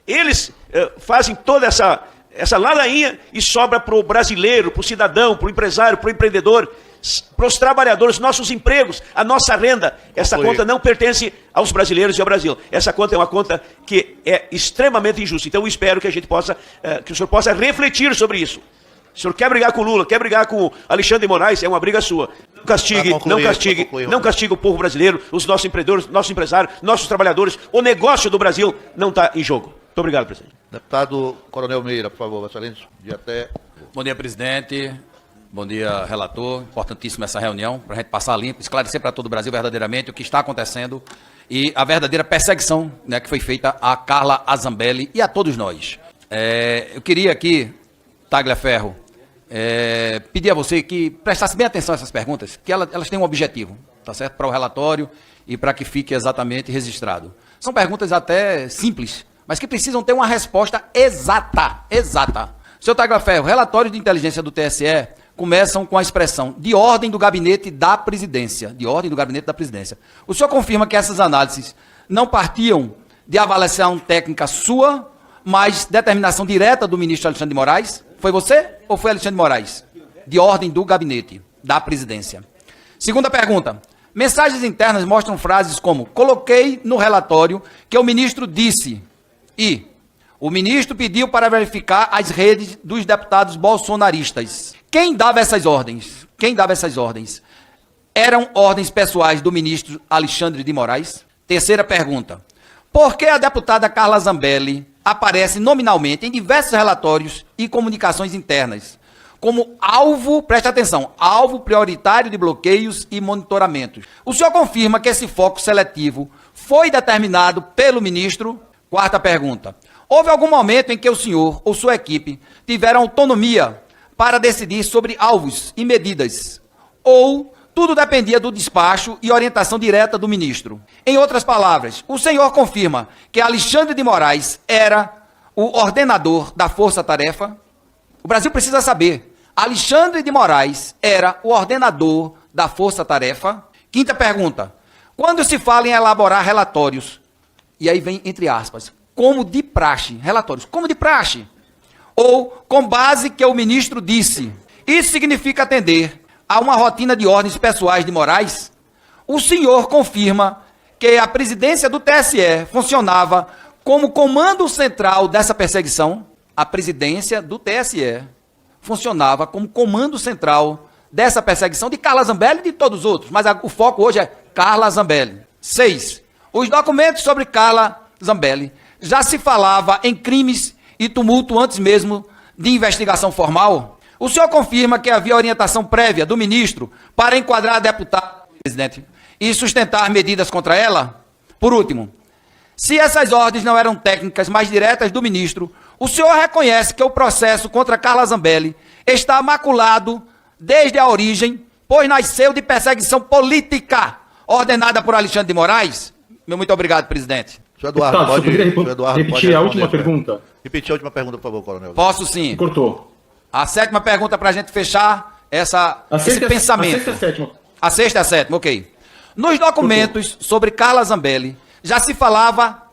Eles fazem toda essa ladainha e sobra para o brasileiro, para o cidadão, para o empresário, para o empreendedor, para os trabalhadores, nossos empregos, a nossa renda. Essa conta não pertence aos brasileiros e ao Brasil. Essa conta é uma conta que é extremamente injusta. Então eu espero que que o senhor possa refletir sobre isso. O senhor quer brigar com o Lula, quer brigar com o Alexandre de Moraes, é uma briga sua. Não castigue o povo brasileiro, os nossos empreendedores, nossos empresários, nossos trabalhadores. O negócio do Brasil não está em jogo. Muito obrigado, presidente. Deputado Coronel Meira, por favor, excelente. Bom dia, presidente. Bom dia, relator. Importantíssima essa reunião, para a gente passar limpo, esclarecer para todo o Brasil verdadeiramente o que está acontecendo e a verdadeira perseguição, né, que foi feita a Carla Zambelli e a todos nós. Eu queria aqui, Tagliaferro, pedir a você que prestasse bem atenção a essas perguntas, que elas têm um objetivo, tá certo? Para o relatório e para que fique exatamente registrado. São perguntas até simples, mas que precisam ter uma resposta exata. Senhor Tagliaferro, relatórios de inteligência do TSE começam com a expressão de ordem do gabinete da presidência. O senhor confirma que essas análises não partiam de avaliação técnica sua, mas determinação direta do ministro Alexandre de Moraes? Foi você ou foi Alexandre de Moraes? De ordem do gabinete da presidência. Segunda pergunta. Mensagens internas mostram frases como: coloquei no relatório que o ministro disse e o ministro pediu para verificar as redes dos deputados bolsonaristas. Quem dava essas ordens? Eram ordens pessoais do ministro Alexandre de Moraes? Terceira pergunta. Por que a deputada Carla Zambelli aparece nominalmente em diversos relatórios e comunicações internas como alvo, preste atenção, alvo prioritário de bloqueios e monitoramentos? O senhor confirma que esse foco seletivo foi determinado pelo ministro? Quarta pergunta. Houve algum momento em que o senhor ou sua equipe tiveram autonomia para decidir sobre alvos e medidas? Ou tudo dependia do despacho e orientação direta do ministro? Em outras palavras, o senhor confirma que Alexandre de Moraes era o ordenador da força-tarefa? O Brasil precisa saber. Alexandre de Moraes era o ordenador da força-tarefa? Quinta pergunta. Quando se fala em elaborar relatórios, e aí vem entre aspas, como de praxe, relatórios, como de praxe, ou com base que o ministro disse, isso significa atender a uma rotina de ordens pessoais de Moraes? O senhor confirma que a presidência do TSE funcionava como comando central dessa perseguição? A presidência do TSE funcionava como comando central dessa perseguição de Carla Zambelli e de todos os outros, mas o foco hoje é Carla Zambelli. 6. Os documentos sobre Carla Zambelli, já se falava em crimes e tumulto antes mesmo de investigação formal? O senhor confirma que havia orientação prévia do ministro para enquadrar a deputada, presidente, e sustentar medidas contra ela? Por último, se essas ordens não eram técnicas, mas diretas do ministro, o senhor reconhece que o processo contra Carla Zambelli está maculado desde a origem, pois nasceu de perseguição política ordenada por Alexandre de Moraes? Meu muito obrigado, presidente. Senhor Eduardo, pode repetir a última pergunta? Repetir a última pergunta, por favor, coronel. Posso sim. Cortou. A sétima pergunta para a gente fechar esse pensamento. A sexta e a sétima. A sexta e a sétima, ok. Nos documentos sobre Carla Zambelli, já se falava,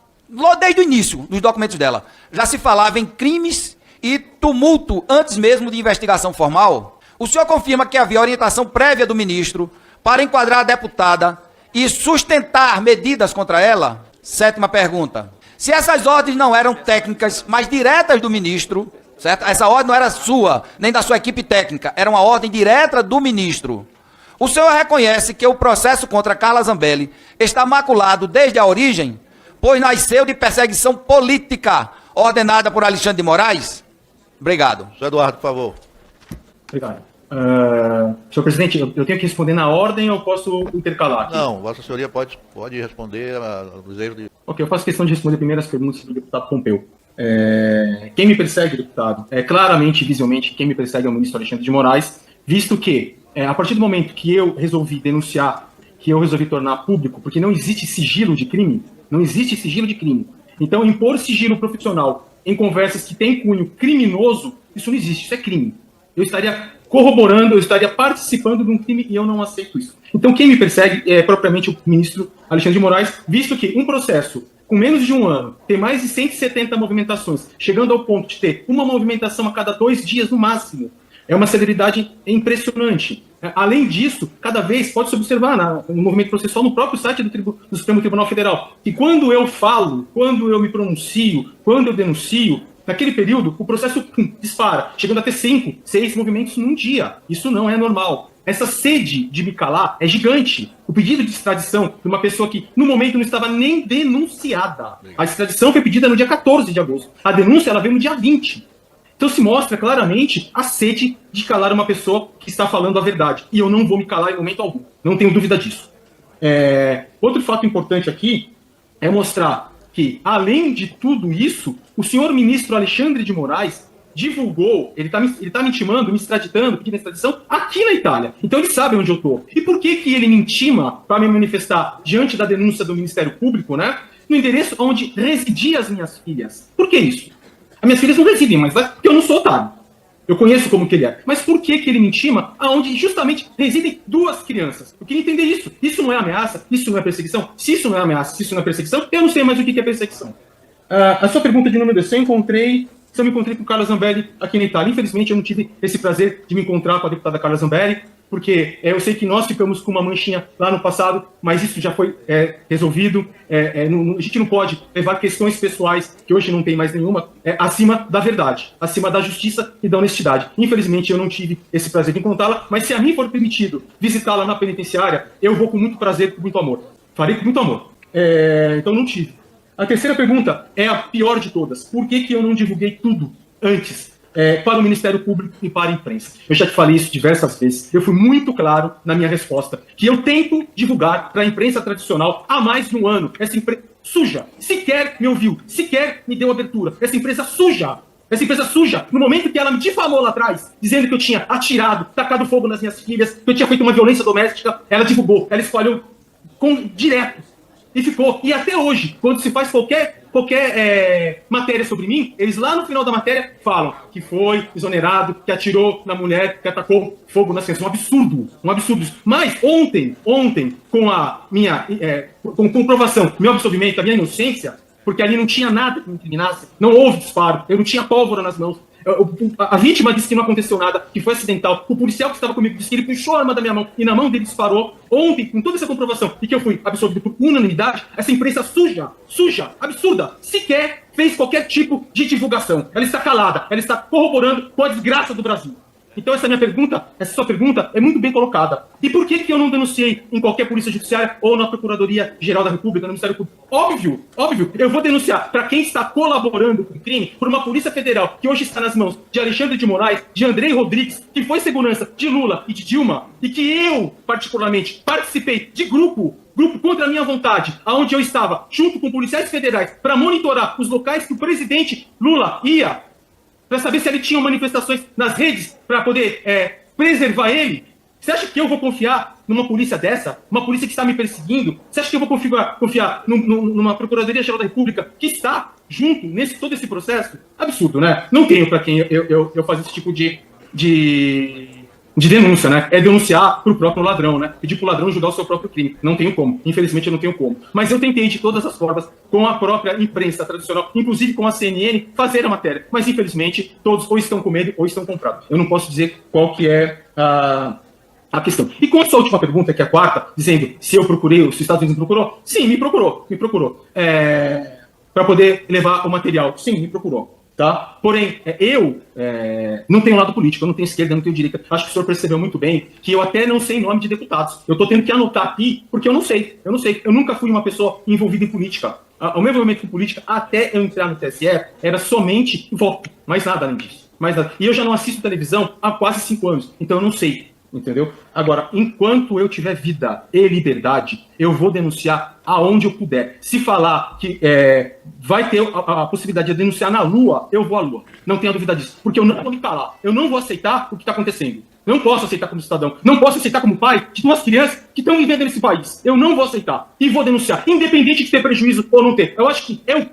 desde o início dos documentos dela, já se falava em crimes e tumulto antes mesmo de investigação formal? O senhor confirma que havia orientação prévia do ministro para enquadrar a deputada e sustentar medidas contra ela? Sétima pergunta. Se essas ordens não eram técnicas, mas diretas do ministro, certo? Essa ordem não era sua, nem da sua equipe técnica, era uma ordem direta do ministro. O senhor reconhece que o processo contra Carla Zambelli está maculado desde a origem, pois nasceu de perseguição política ordenada por Alexandre de Moraes? Obrigado. Senhor Eduardo, por favor. Obrigado. Senhor presidente, eu tenho que responder na ordem ou posso intercalar aqui? Não, Vossa Senhoria pode responder dos erros de... Ok, eu faço questão de responder primeiro as perguntas do deputado Pompeu. Quem me persegue, deputado, claramente, visivelmente, quem me persegue é o ministro Alexandre de Moraes, visto que, a partir do momento que eu resolvi denunciar, que eu resolvi tornar público, porque não existe sigilo de crime, então impor sigilo profissional em conversas que têm cunho criminoso, isso não existe, isso é crime. Eu estaria corroborando, eu estaria participando de um crime e eu não aceito isso. Então quem me persegue é propriamente o ministro Alexandre de Moraes, visto que um processo com menos de um ano, tem mais de 170 movimentações, chegando ao ponto de ter uma movimentação a cada 2 dias no máximo, é uma celeridade impressionante. Além disso, cada vez pode-se observar no movimento processual, no próprio site do Supremo Tribunal Federal, que quando eu falo, quando eu me pronuncio, quando eu denuncio, naquele período, o processo dispara, chegando a ter 5, 6 movimentos num dia. Isso não é normal. Essa sede de me calar é gigante. O pedido de extradição de uma pessoa que, no momento, não estava nem denunciada. A extradição foi pedida no dia 14 de agosto. A denúncia ela veio no dia 20. Então se mostra claramente a sede de calar uma pessoa que está falando a verdade. E eu não vou me calar em momento algum. Não tenho dúvida disso. Outro fato importante aqui é mostrar que, além de tudo isso, o senhor ministro Alexandre de Moraes divulgou, ele tá me intimando, me extraditando, pedindo extradição aqui na Itália. Então ele sabe onde eu estou. E por que ele me intima para me manifestar diante da denúncia do Ministério Público, né? No endereço onde residiam as minhas filhas. Por que isso? As minhas filhas não residem mais, né? Porque eu não sou otário. Eu conheço como que ele é. Mas por que ele me intima aonde justamente residem 2 crianças? Eu queria entender isso. Isso não é ameaça? Isso não é perseguição? Se isso não é ameaça, se isso não é perseguição, eu não sei mais o que é perseguição. A sua pergunta de número 2, se eu me encontrei com Carla Zambelli aqui na Itália. Infelizmente, eu não tive esse prazer de me encontrar com a deputada Carla Zambelli, porque eu sei que nós ficamos com uma manchinha lá no passado, mas isso já foi resolvido. A gente não pode levar questões pessoais, que hoje não tem mais nenhuma, acima da verdade, acima da justiça e da honestidade. Infelizmente, eu não tive esse prazer de encontrá-la, mas se a mim for permitido visitá-la na penitenciária, eu vou com muito prazer, com muito amor. Farei com muito amor. Então, não tive. A terceira pergunta é a pior de todas. Por que eu não divulguei tudo antes para o Ministério Público e para a imprensa? Eu já te falei isso diversas vezes. Eu fui muito claro na minha resposta, que eu tento divulgar para a imprensa tradicional há mais de um ano. Essa imprensa suja sequer me ouviu, sequer me deu abertura. Essa empresa suja, no momento que ela me difamou lá atrás, dizendo que eu tinha atirado, tacado fogo nas minhas filhas, que eu tinha feito uma violência doméstica, ela divulgou, ela espalhou direto. E ficou. E até hoje, quando se faz qualquer matéria sobre mim, eles lá no final da matéria falam que foi exonerado, que atirou na mulher, que atacou fogo nas crianças. Um absurdo isso. Mas ontem, com a minha com comprovação, meu absolvimento, a minha inocência, porque ali não tinha nada que me incriminasse, não houve disparo, eu não tinha pólvora nas mãos. A vítima disse que não aconteceu nada, que foi acidental. O policial que estava comigo disse que ele puxou a arma da minha mão e na mão dele disparou. Ontem, com toda essa comprovação e que eu fui absolvido por unanimidade, essa imprensa suja, absurda, sequer fez qualquer tipo de divulgação. Ela está calada, ela está corroborando com a desgraça do Brasil. Então essa sua pergunta é muito bem colocada. E por que eu não denunciei em qualquer polícia judiciária ou na Procuradoria-Geral da República, no Ministério Público? Óbvio, eu vou denunciar para quem está colaborando com o crime por uma Polícia Federal que hoje está nas mãos de Alexandre de Moraes, de Andrei Rodrigues, que foi segurança de Lula e de Dilma, e que eu, particularmente, participei de grupo contra a minha vontade, aonde eu estava junto com policiais federais para monitorar os locais que o presidente Lula ia, para saber se ele tinha manifestações nas redes para poder preservar ele. Você acha que eu vou confiar numa polícia dessa? Uma polícia que está me perseguindo? Você acha que eu vou confiar numa Procuradoria-Geral da República que está junto nesse todo esse processo? Absurdo, né? Não tenho para quem eu fazer esse tipo de denúncia, né? É denunciar pro próprio ladrão, né? Pedir pro ladrão julgar o seu próprio crime. Não tenho como. Infelizmente, eu não tenho como. Mas eu tentei de todas as formas, com a própria imprensa tradicional, inclusive com a CNN, fazer a matéria. Mas, infelizmente, todos ou estão com medo ou estão comprados. Eu não posso dizer qual que é a questão. E com a sua última pergunta, que é a quarta, dizendo se eu procurei, ou se os Estados Unidos me procurou, sim, me procurou. Para poder levar o material. Sim, me procurou. Tá? Porém, eu não tenho lado político, eu não tenho esquerda, eu não tenho direita. Acho que o senhor percebeu muito bem que eu até não sei nome de deputados. Eu estou tendo que anotar aqui porque eu não sei. Eu nunca fui uma pessoa envolvida em política. O meu envolvimento com política, até eu entrar no TSE, era somente voto. Mais nada além disso. Mais nada. E eu já não assisto televisão há quase 5 anos. Então eu não sei. Entendeu? Agora, enquanto eu tiver vida e liberdade, eu vou denunciar aonde eu puder. Se falar que vai ter a possibilidade de denunciar na Lua, eu vou à Lua. Não tenha dúvida disso. Porque eu não vou me calar. Eu não vou aceitar o que está acontecendo. Não posso aceitar como cidadão. Não posso aceitar como pai de 2 crianças que estão vivendo nesse país. Eu não vou aceitar. E vou denunciar. Independente de ter prejuízo ou não ter. Eu acho que é o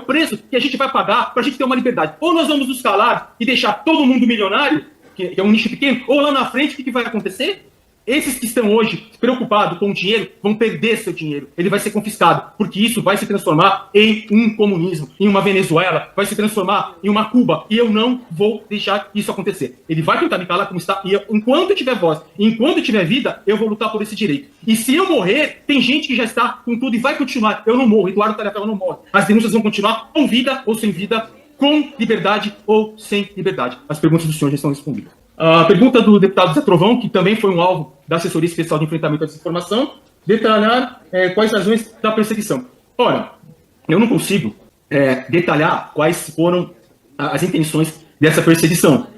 preço que a gente vai pagar para a gente ter uma liberdade. Ou nós vamos nos calar e deixar todo mundo milionário, que é um nicho pequeno, ou lá na frente, o que vai acontecer? Esses que estão hoje preocupados com o dinheiro vão perder seu dinheiro. Ele vai ser confiscado, porque isso vai se transformar em um comunismo, em uma Venezuela, vai se transformar em uma Cuba, e eu não vou deixar isso acontecer. Ele vai tentar me calar como está, e enquanto eu tiver voz, enquanto eu tiver vida, eu vou lutar por esse direito. E se eu morrer, tem gente que já está com tudo e vai continuar. Eu não morro, Eduardo Tagliaferro não morre. As denúncias vão continuar com vida ou sem vida, com liberdade ou sem liberdade. As perguntas do senhor já estão respondidas. A pergunta do deputado Zé Trovão, que também foi um alvo da Assessoria Especial de Enfrentamento à Desinformação, detalhar quais razões da perseguição. Ora, eu não consigo detalhar quais foram as intenções dessa perseguição.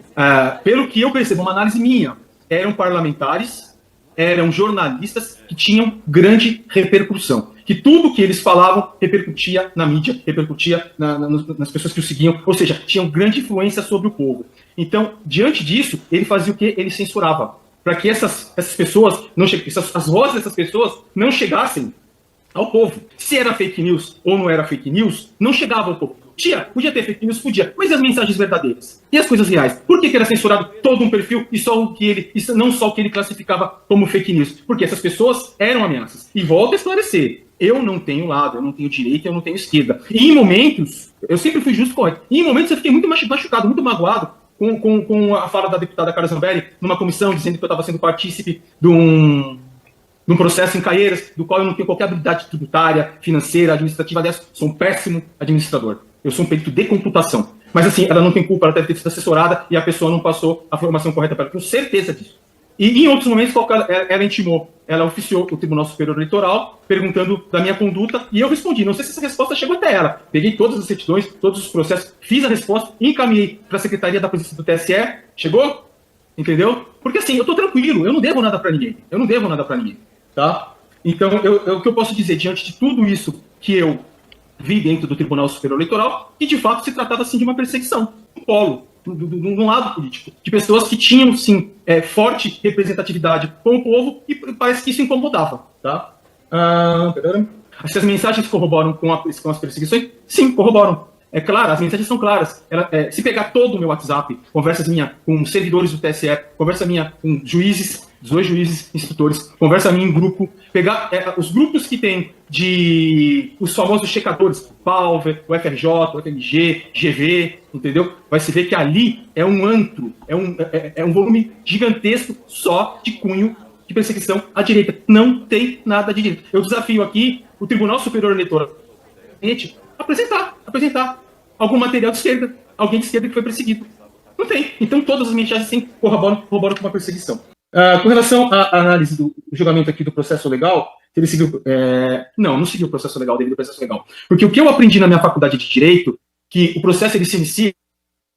Pelo que eu percebo, uma análise minha, eram parlamentares, eram jornalistas que tinham grande repercussão. Que tudo que eles falavam repercutia na mídia, repercutia nas pessoas que o seguiam, ou seja, tinham grande influência sobre o povo. Então, diante disso, ele fazia o quê? Ele censurava, para que essas pessoas, as vozes dessas pessoas não chegassem ao povo. Se era fake news ou não era fake news, não chegava ao povo. Podia ter fake news, podia, mas e as mensagens verdadeiras? E as coisas reais? Por que era censurado todo um perfil e não só o que ele classificava como fake news? Porque essas pessoas eram ameaças. E volto a esclarecer, eu não tenho lado, eu não tenho direita, eu não tenho esquerda. E em momentos, eu sempre fui justo e correto, e em momentos eu fiquei muito machucado, muito magoado com a fala da deputada Carla Zambelli numa comissão, dizendo que eu estava sendo partícipe de um processo em Caieiras, do qual eu não tenho qualquer habilidade tributária, financeira, administrativa. Aliás, sou um péssimo administrador. Eu sou um perito de computação. Mas assim, ela não tem culpa, ela deve ter sido assessorada e a pessoa não passou a formação correta para ela. Eu tenho certeza disso. E em outros momentos, ela intimou, ela oficiou o Tribunal Superior Eleitoral, perguntando da minha conduta, e eu respondi. Não sei se essa resposta chegou até ela. Peguei todas as certidões, todos os processos, fiz a resposta, encaminhei para a Secretaria da Presidência do TSE. Chegou? Entendeu? Porque assim, eu estou tranquilo, eu não devo nada para ninguém. Tá? Então, o que eu posso dizer, diante de tudo isso que eu vi dentro do Tribunal Superior Eleitoral, que de fato se tratava assim de uma perseguição, um polo, de um lado político, de pessoas que tinham sim forte representatividade com o povo, e parece que isso incomodava. Tá? Se as mensagens corroboram com as perseguições, sim, corroboram. É claro, as mensagens são claras. Se pegar todo o meu WhatsApp, conversas minhas com servidores do TSE, conversa minha com juízes, 2 juízes instrutores, conversa minha em grupo, pegar os grupos que tem os famosos checadores, Palver, o FRJ, o FMG, GV, entendeu? Vai se ver que ali é um antro, é um volume gigantesco só de cunho de perseguição à direita. Não tem nada de direita. Eu desafio aqui o Tribunal Superior Eleitoral apresentar algum material de esquerda, alguém de esquerda que foi perseguido. Não tem. Então todas as mensagens sim corroboram com uma perseguição. Com relação à análise do julgamento aqui do processo legal, ele seguiu. Não seguiu o processo legal devido ao processo legal. Porque o que eu aprendi na minha faculdade de Direito, que o processo ele se inicia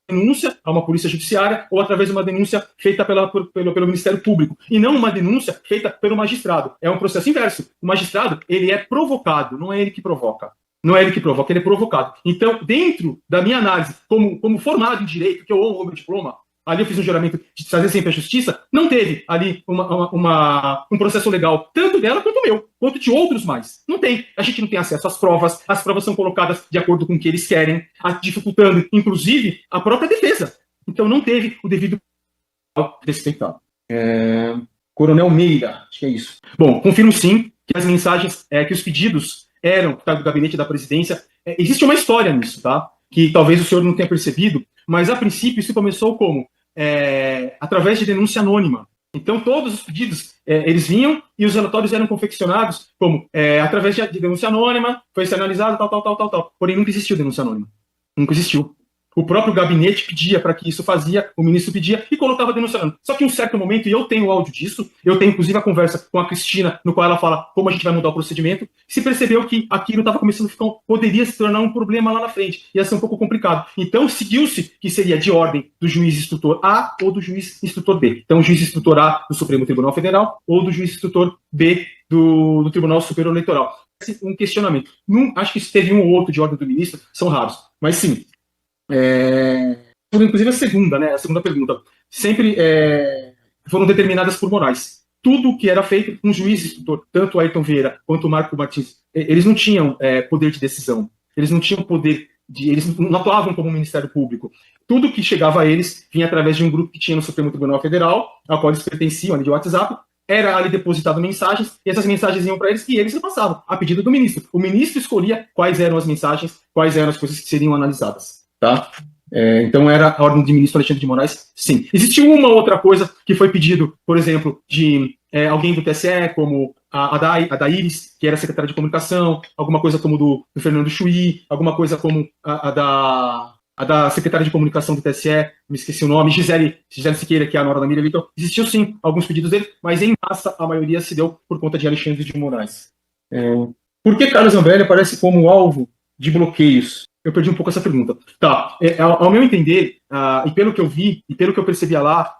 denúncia a uma polícia judiciária ou através de uma denúncia feita pelo Ministério Público, e não uma denúncia feita pelo magistrado. É um processo inverso. O magistrado, ele é provocado, não é ele que provoca. Não é ele que provoca, ele é provocado. Então, dentro da minha análise, como formado em Direito, que eu honro o meu diploma, ali eu fiz um juramento de fazer sempre a justiça, não teve ali um processo legal, tanto dela quanto meu, quanto de outros mais. Não tem. A gente não tem acesso às provas são colocadas de acordo com o que eles querem, dificultando, inclusive, a própria defesa. Então não teve o devido respeitado. Coronel Meira, acho que é isso. Bom, confirmo sim que as mensagens, que os pedidos eram do gabinete da presidência. Existe uma história nisso, tá? Que talvez o senhor não tenha percebido, mas a princípio isso começou como? Através de denúncia anônima. Então todos os pedidos, eles vinham e os relatórios eram confeccionados como através de denúncia anônima, foi ser analisado, tal. Porém nunca existiu denúncia anônima. Nunca existiu. O próprio gabinete pedia para que isso fazia, o ministro pedia e colocava denúncia anônima. Só que em um certo momento, e eu tenho o áudio disso, eu tenho inclusive a conversa com a Cristina, no qual ela fala como a gente vai mudar o procedimento, se percebeu que aquilo estava começando a ficar, poderia se tornar um problema lá na frente, ia ser um pouco complicado. Então seguiu-se que seria de ordem do juiz instrutor A ou do juiz instrutor B. Então o juiz instrutor A do Supremo Tribunal Federal ou do juiz instrutor B do Tribunal Superior Eleitoral. Um questionamento. Acho que se teve um ou outro de ordem do ministro, são raros, mas sim. Inclusive a segunda pergunta, sempre foram determinadas por Moraes. Tudo que era feito, um juiz instrutor, tanto Ayrton Vieira quanto Marco Martins, eles não tinham poder de decisão, eles não tinham poder eles não atuavam como Ministério Público. Tudo que chegava a eles vinha através de um grupo que tinha no Supremo Tribunal Federal, ao qual eles pertenciam ali de WhatsApp, era ali depositado mensagens, e essas mensagens iam para eles e eles repassavam, a pedido do ministro. O ministro escolhia quais eram as mensagens, quais eram as coisas que seriam analisadas. Tá? Então era a ordem do ministro Alexandre de Moraes, sim. Existiu uma outra coisa que foi pedido, por exemplo, de alguém do TSE, como a Daíris, que era secretária de comunicação, alguma coisa como do Fernando Chuí, alguma coisa como a da secretária de comunicação do TSE, me esqueci o nome, Gisele Siqueira, que é a nora da Miriam. Então, existiu sim alguns pedidos dele, mas em massa a maioria se deu por conta de Alexandre de Moraes. Por que Carla Zambelli aparece como alvo de bloqueios? Eu perdi um pouco essa pergunta. Tá, ao meu entender, e pelo que eu vi, e pelo que eu percebia lá,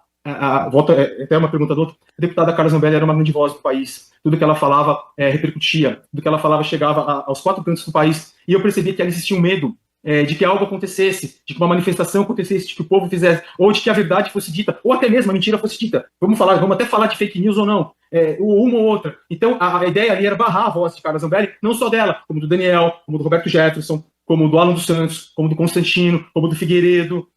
volta até uma pergunta do outro, a deputada Carla Zambelli era uma grande voz do país. Tudo que ela falava repercutia, tudo que ela falava chegava aos quatro cantos do país, e eu percebi que ela existia um medo de que algo acontecesse, de que uma manifestação acontecesse, de que o povo fizesse, ou de que a verdade fosse dita, ou até mesmo a mentira fosse dita. Vamos até falar de fake news ou não, uma ou outra. Então, a ideia ali era barrar a voz de Carla Zambelli, não só dela, como do Daniel, como do Roberto Jefferson, como do Alan dos Santos, como do Constantino, como do Figueiredo,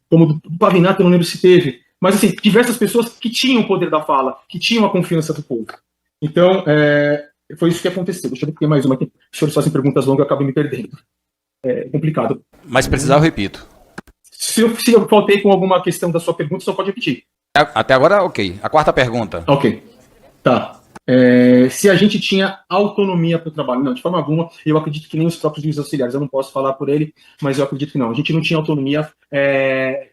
como do Pavinato, eu não lembro se teve. Mas, assim, diversas pessoas que tinham o poder da fala, que tinham a confiança do povo. Então, foi isso que aconteceu. Deixa eu ver porque mais uma aqui. Os senhores fazem perguntas longas, eu acabo me perdendo. É complicado. Mas precisar, eu repito. Se eu faltei com alguma questão da sua pergunta, só pode repetir. Até agora, ok. A quarta pergunta. Ok. Tá. Se a gente tinha autonomia para o trabalho. Não, de forma alguma, eu acredito que nem os próprios juízes auxiliares, eu não posso falar por ele, mas eu acredito que não. A gente não tinha autonomia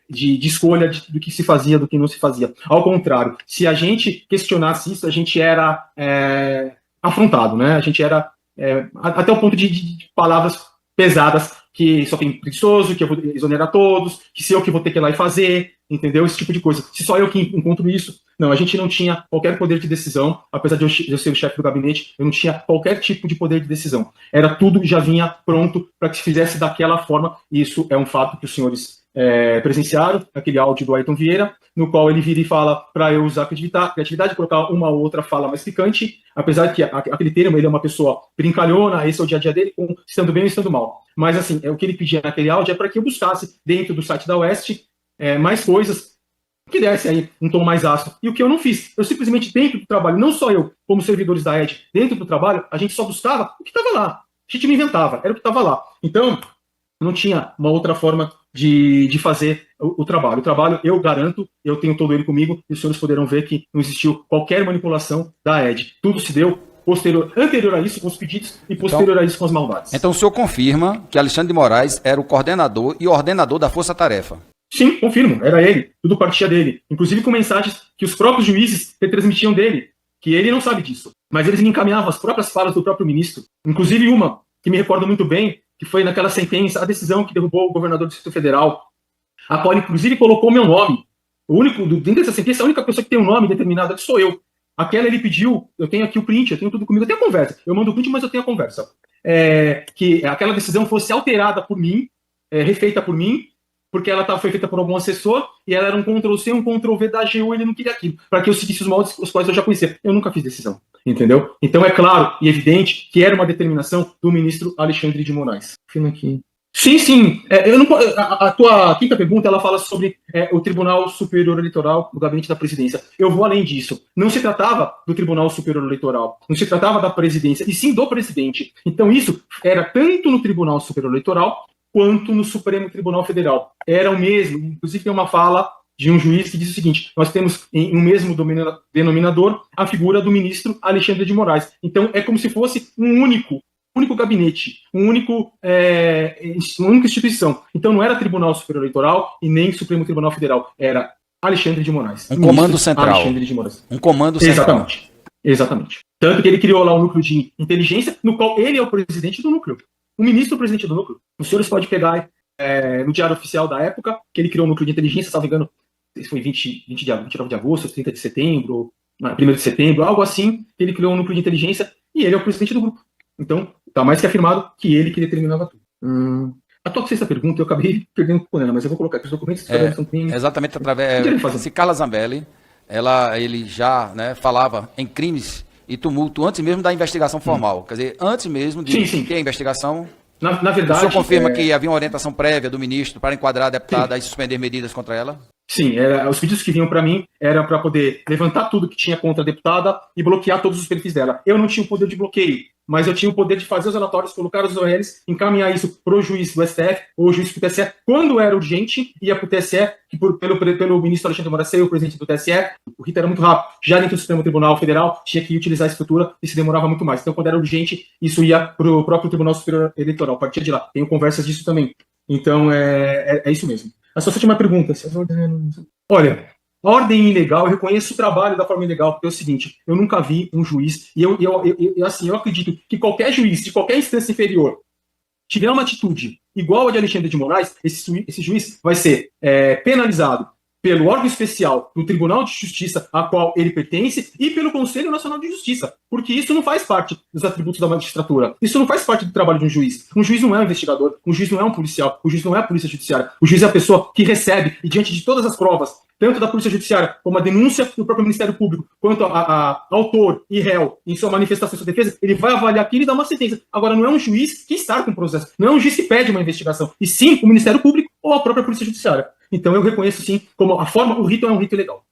de escolha do que se fazia, do que não se fazia. Ao contrário, se a gente questionasse isso, a gente era afrontado, né? A gente era até o ponto de palavras pesadas, que só tem preguiçoso, que eu vou exonerar todos, que se eu que vou ter que ir lá e fazer, entendeu? Esse tipo de coisa. Se só eu que encontro isso, não, a gente não tinha qualquer poder de decisão, apesar de eu ser o chefe do gabinete, eu não tinha qualquer tipo de poder de decisão. Era tudo que já vinha pronto para que se fizesse daquela forma, e isso é um fato que os senhores presenciaram, aquele áudio do Ayrton Vieira, no qual ele vira e fala para eu usar criatividade, colocar uma ou outra fala mais picante, apesar que aquele termo, ele é uma pessoa brincalhona, esse é o dia a dia dele, estando bem ou estando mal. Mas assim, o que ele pedia naquele áudio é para que eu buscasse dentro do site da Oeste mais coisas que desse aí um tom mais ácido. E o que eu não fiz, eu simplesmente dentro do trabalho, não só eu, como servidores da ED, dentro do trabalho, a gente só buscava o que estava lá. A gente não inventava, era o que estava lá. Então, não tinha uma outra forma de fazer o trabalho. O trabalho, eu garanto, eu tenho todo ele comigo, e os senhores poderão ver que não existiu qualquer manipulação da ED. Tudo se deu anterior a isso com os pedidos e posterior a isso com as maldades. Então o senhor confirma que Alexandre de Moraes era o coordenador e ordenador da Força Tarefa? Sim, confirmo, era ele, tudo partia dele, inclusive com mensagens que os próprios juízes retransmitiam dele, que ele não sabe disso, mas eles me encaminhavam as próprias falas do próprio ministro, inclusive uma que me recordo muito bem, que foi naquela sentença, a decisão que derrubou o governador do Distrito Federal, a qual inclusive colocou meu nome. O único, dentro dessa sentença, a única pessoa que tem um nome determinado aqui sou eu. Aquela ele pediu, eu tenho aqui o print, eu tenho tudo comigo, eu tenho a conversa. Eu mando o print, mas eu tenho a conversa. Que aquela decisão fosse alterada por mim, refeita por mim, porque ela foi feita por algum assessor, e ela era um Ctrl-C, um Ctrl-V da AGU, ele não queria aquilo, para que eu seguisse os moldes os quais eu já conhecia. Eu nunca fiz decisão, entendeu? Então é claro e evidente que era uma determinação do ministro Alexandre de Moraes. Filma aqui. Sim. A tua quinta pergunta, ela fala sobre o Tribunal Superior Eleitoral, o gabinete da presidência. Eu vou além disso. Não se tratava do Tribunal Superior Eleitoral, não se tratava da presidência, e sim do presidente. Então isso era tanto no Tribunal Superior Eleitoral, quanto no Supremo Tribunal Federal. Era o mesmo, inclusive tem uma fala de um juiz que diz o seguinte: nós temos em um mesmo denominador a figura do ministro Alexandre de Moraes. Então é como se fosse um único gabinete, uma única instituição. Então não era Tribunal Superior Eleitoral e nem Supremo Tribunal Federal, era Alexandre de Moraes. Um comando central. Alexandre de Moraes. Um comando central. Exatamente. Tanto que ele criou lá um núcleo de inteligência, no qual ele é o presidente do núcleo. O ministro é o presidente do núcleo. Os senhores podem pegar no Diário Oficial da época, que ele criou um núcleo de inteligência, se não me engano, foi 29 de agosto, 30 de setembro, 1º de setembro, algo assim, ele criou um núcleo de inteligência e ele é o presidente do grupo. Então, está mais que afirmado que ele que determinava tudo. A tua sexta pergunta, eu acabei perdendo com ela, mas eu vou colocar aqui os documentos. Exatamente através... Se Carla Zambelli, ele já falava em crimes e tumulto antes mesmo da investigação formal. Quer dizer, antes mesmo de ter a investigação... Na verdade... O senhor confirma que havia uma orientação prévia do ministro para enquadrar a deputada e suspender medidas contra ela? Sim, os pedidos que vinham para mim eram para poder levantar tudo que tinha contra a deputada e bloquear todos os perfis dela. Eu não tinha o poder de bloqueio, mas eu tinha o poder de fazer os relatórios, colocar os OLs, encaminhar isso para o juiz do STF ou o juiz do TSE, quando era urgente, ia para o TSE, que pelo ministro Alexandre de Moraes ser o presidente do TSE, o rito era muito rápido. Já dentro do Supremo Tribunal Federal, tinha que utilizar a estrutura e se demorava muito mais. Então, quando era urgente, isso ia para o próprio Tribunal Superior Eleitoral. A partir de lá, tenho conversas disso também. Então, é isso mesmo. A sua última pergunta. Olha, a ordem ilegal, eu reconheço o trabalho da forma ilegal, porque é o seguinte: eu nunca vi um juiz, e eu acredito que qualquer juiz de qualquer instância inferior tiver uma atitude igual a de Alexandre de Moraes, esse juiz vai ser penalizado pelo órgão especial do Tribunal de Justiça a qual ele pertence e pelo Conselho Nacional de Justiça, porque isso não faz parte dos atributos da magistratura, isso não faz parte do trabalho de um juiz. Um juiz não é um investigador, um juiz não é um policial, o juiz não é a polícia judiciária, o juiz é a pessoa que recebe, e diante de todas as provas, tanto da polícia judiciária como a denúncia do próprio Ministério Público, quanto a autor e réu em sua manifestação e sua defesa, ele vai avaliar aquilo e dar uma sentença. Agora, não é um juiz que está com o processo, não é um juiz que pede uma investigação, e sim o Ministério Público ou a própria polícia judiciária. Então eu reconheço sim como o rito é um rito ilegal.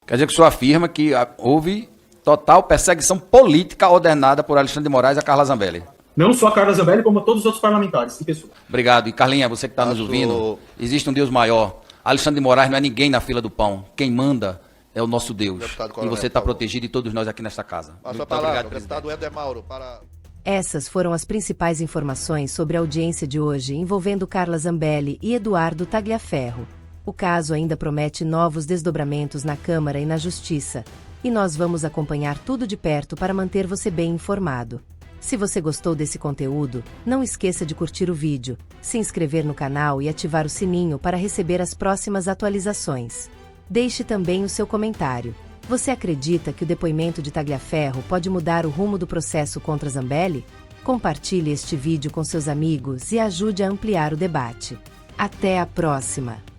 Quer dizer que o senhor afirma que houve total perseguição política ordenada por Alexandre de Moraes a Carla Zambelli? Não só a Carla Zambelli, como a todos os outros parlamentares e pessoas. Obrigado. E Carlinha, você que está nos ouvindo, existe um Deus maior. Alexandre de Moraes não é ninguém na fila do pão. Quem manda é o nosso Deus. E você está protegido e todos nós aqui nesta casa. Muito obrigado, deputado Éder Mauro, para... Essas foram as principais informações sobre a audiência de hoje envolvendo Carla Zambelli e Eduardo Tagliaferro. O caso ainda promete novos desdobramentos na Câmara e na Justiça, e nós vamos acompanhar tudo de perto para manter você bem informado. Se você gostou desse conteúdo, não esqueça de curtir o vídeo, se inscrever no canal e ativar o sininho para receber as próximas atualizações. Deixe também o seu comentário. Você acredita que o depoimento de Tagliaferro pode mudar o rumo do processo contra Zambelli? Compartilhe este vídeo com seus amigos e ajude a ampliar o debate. Até a próxima!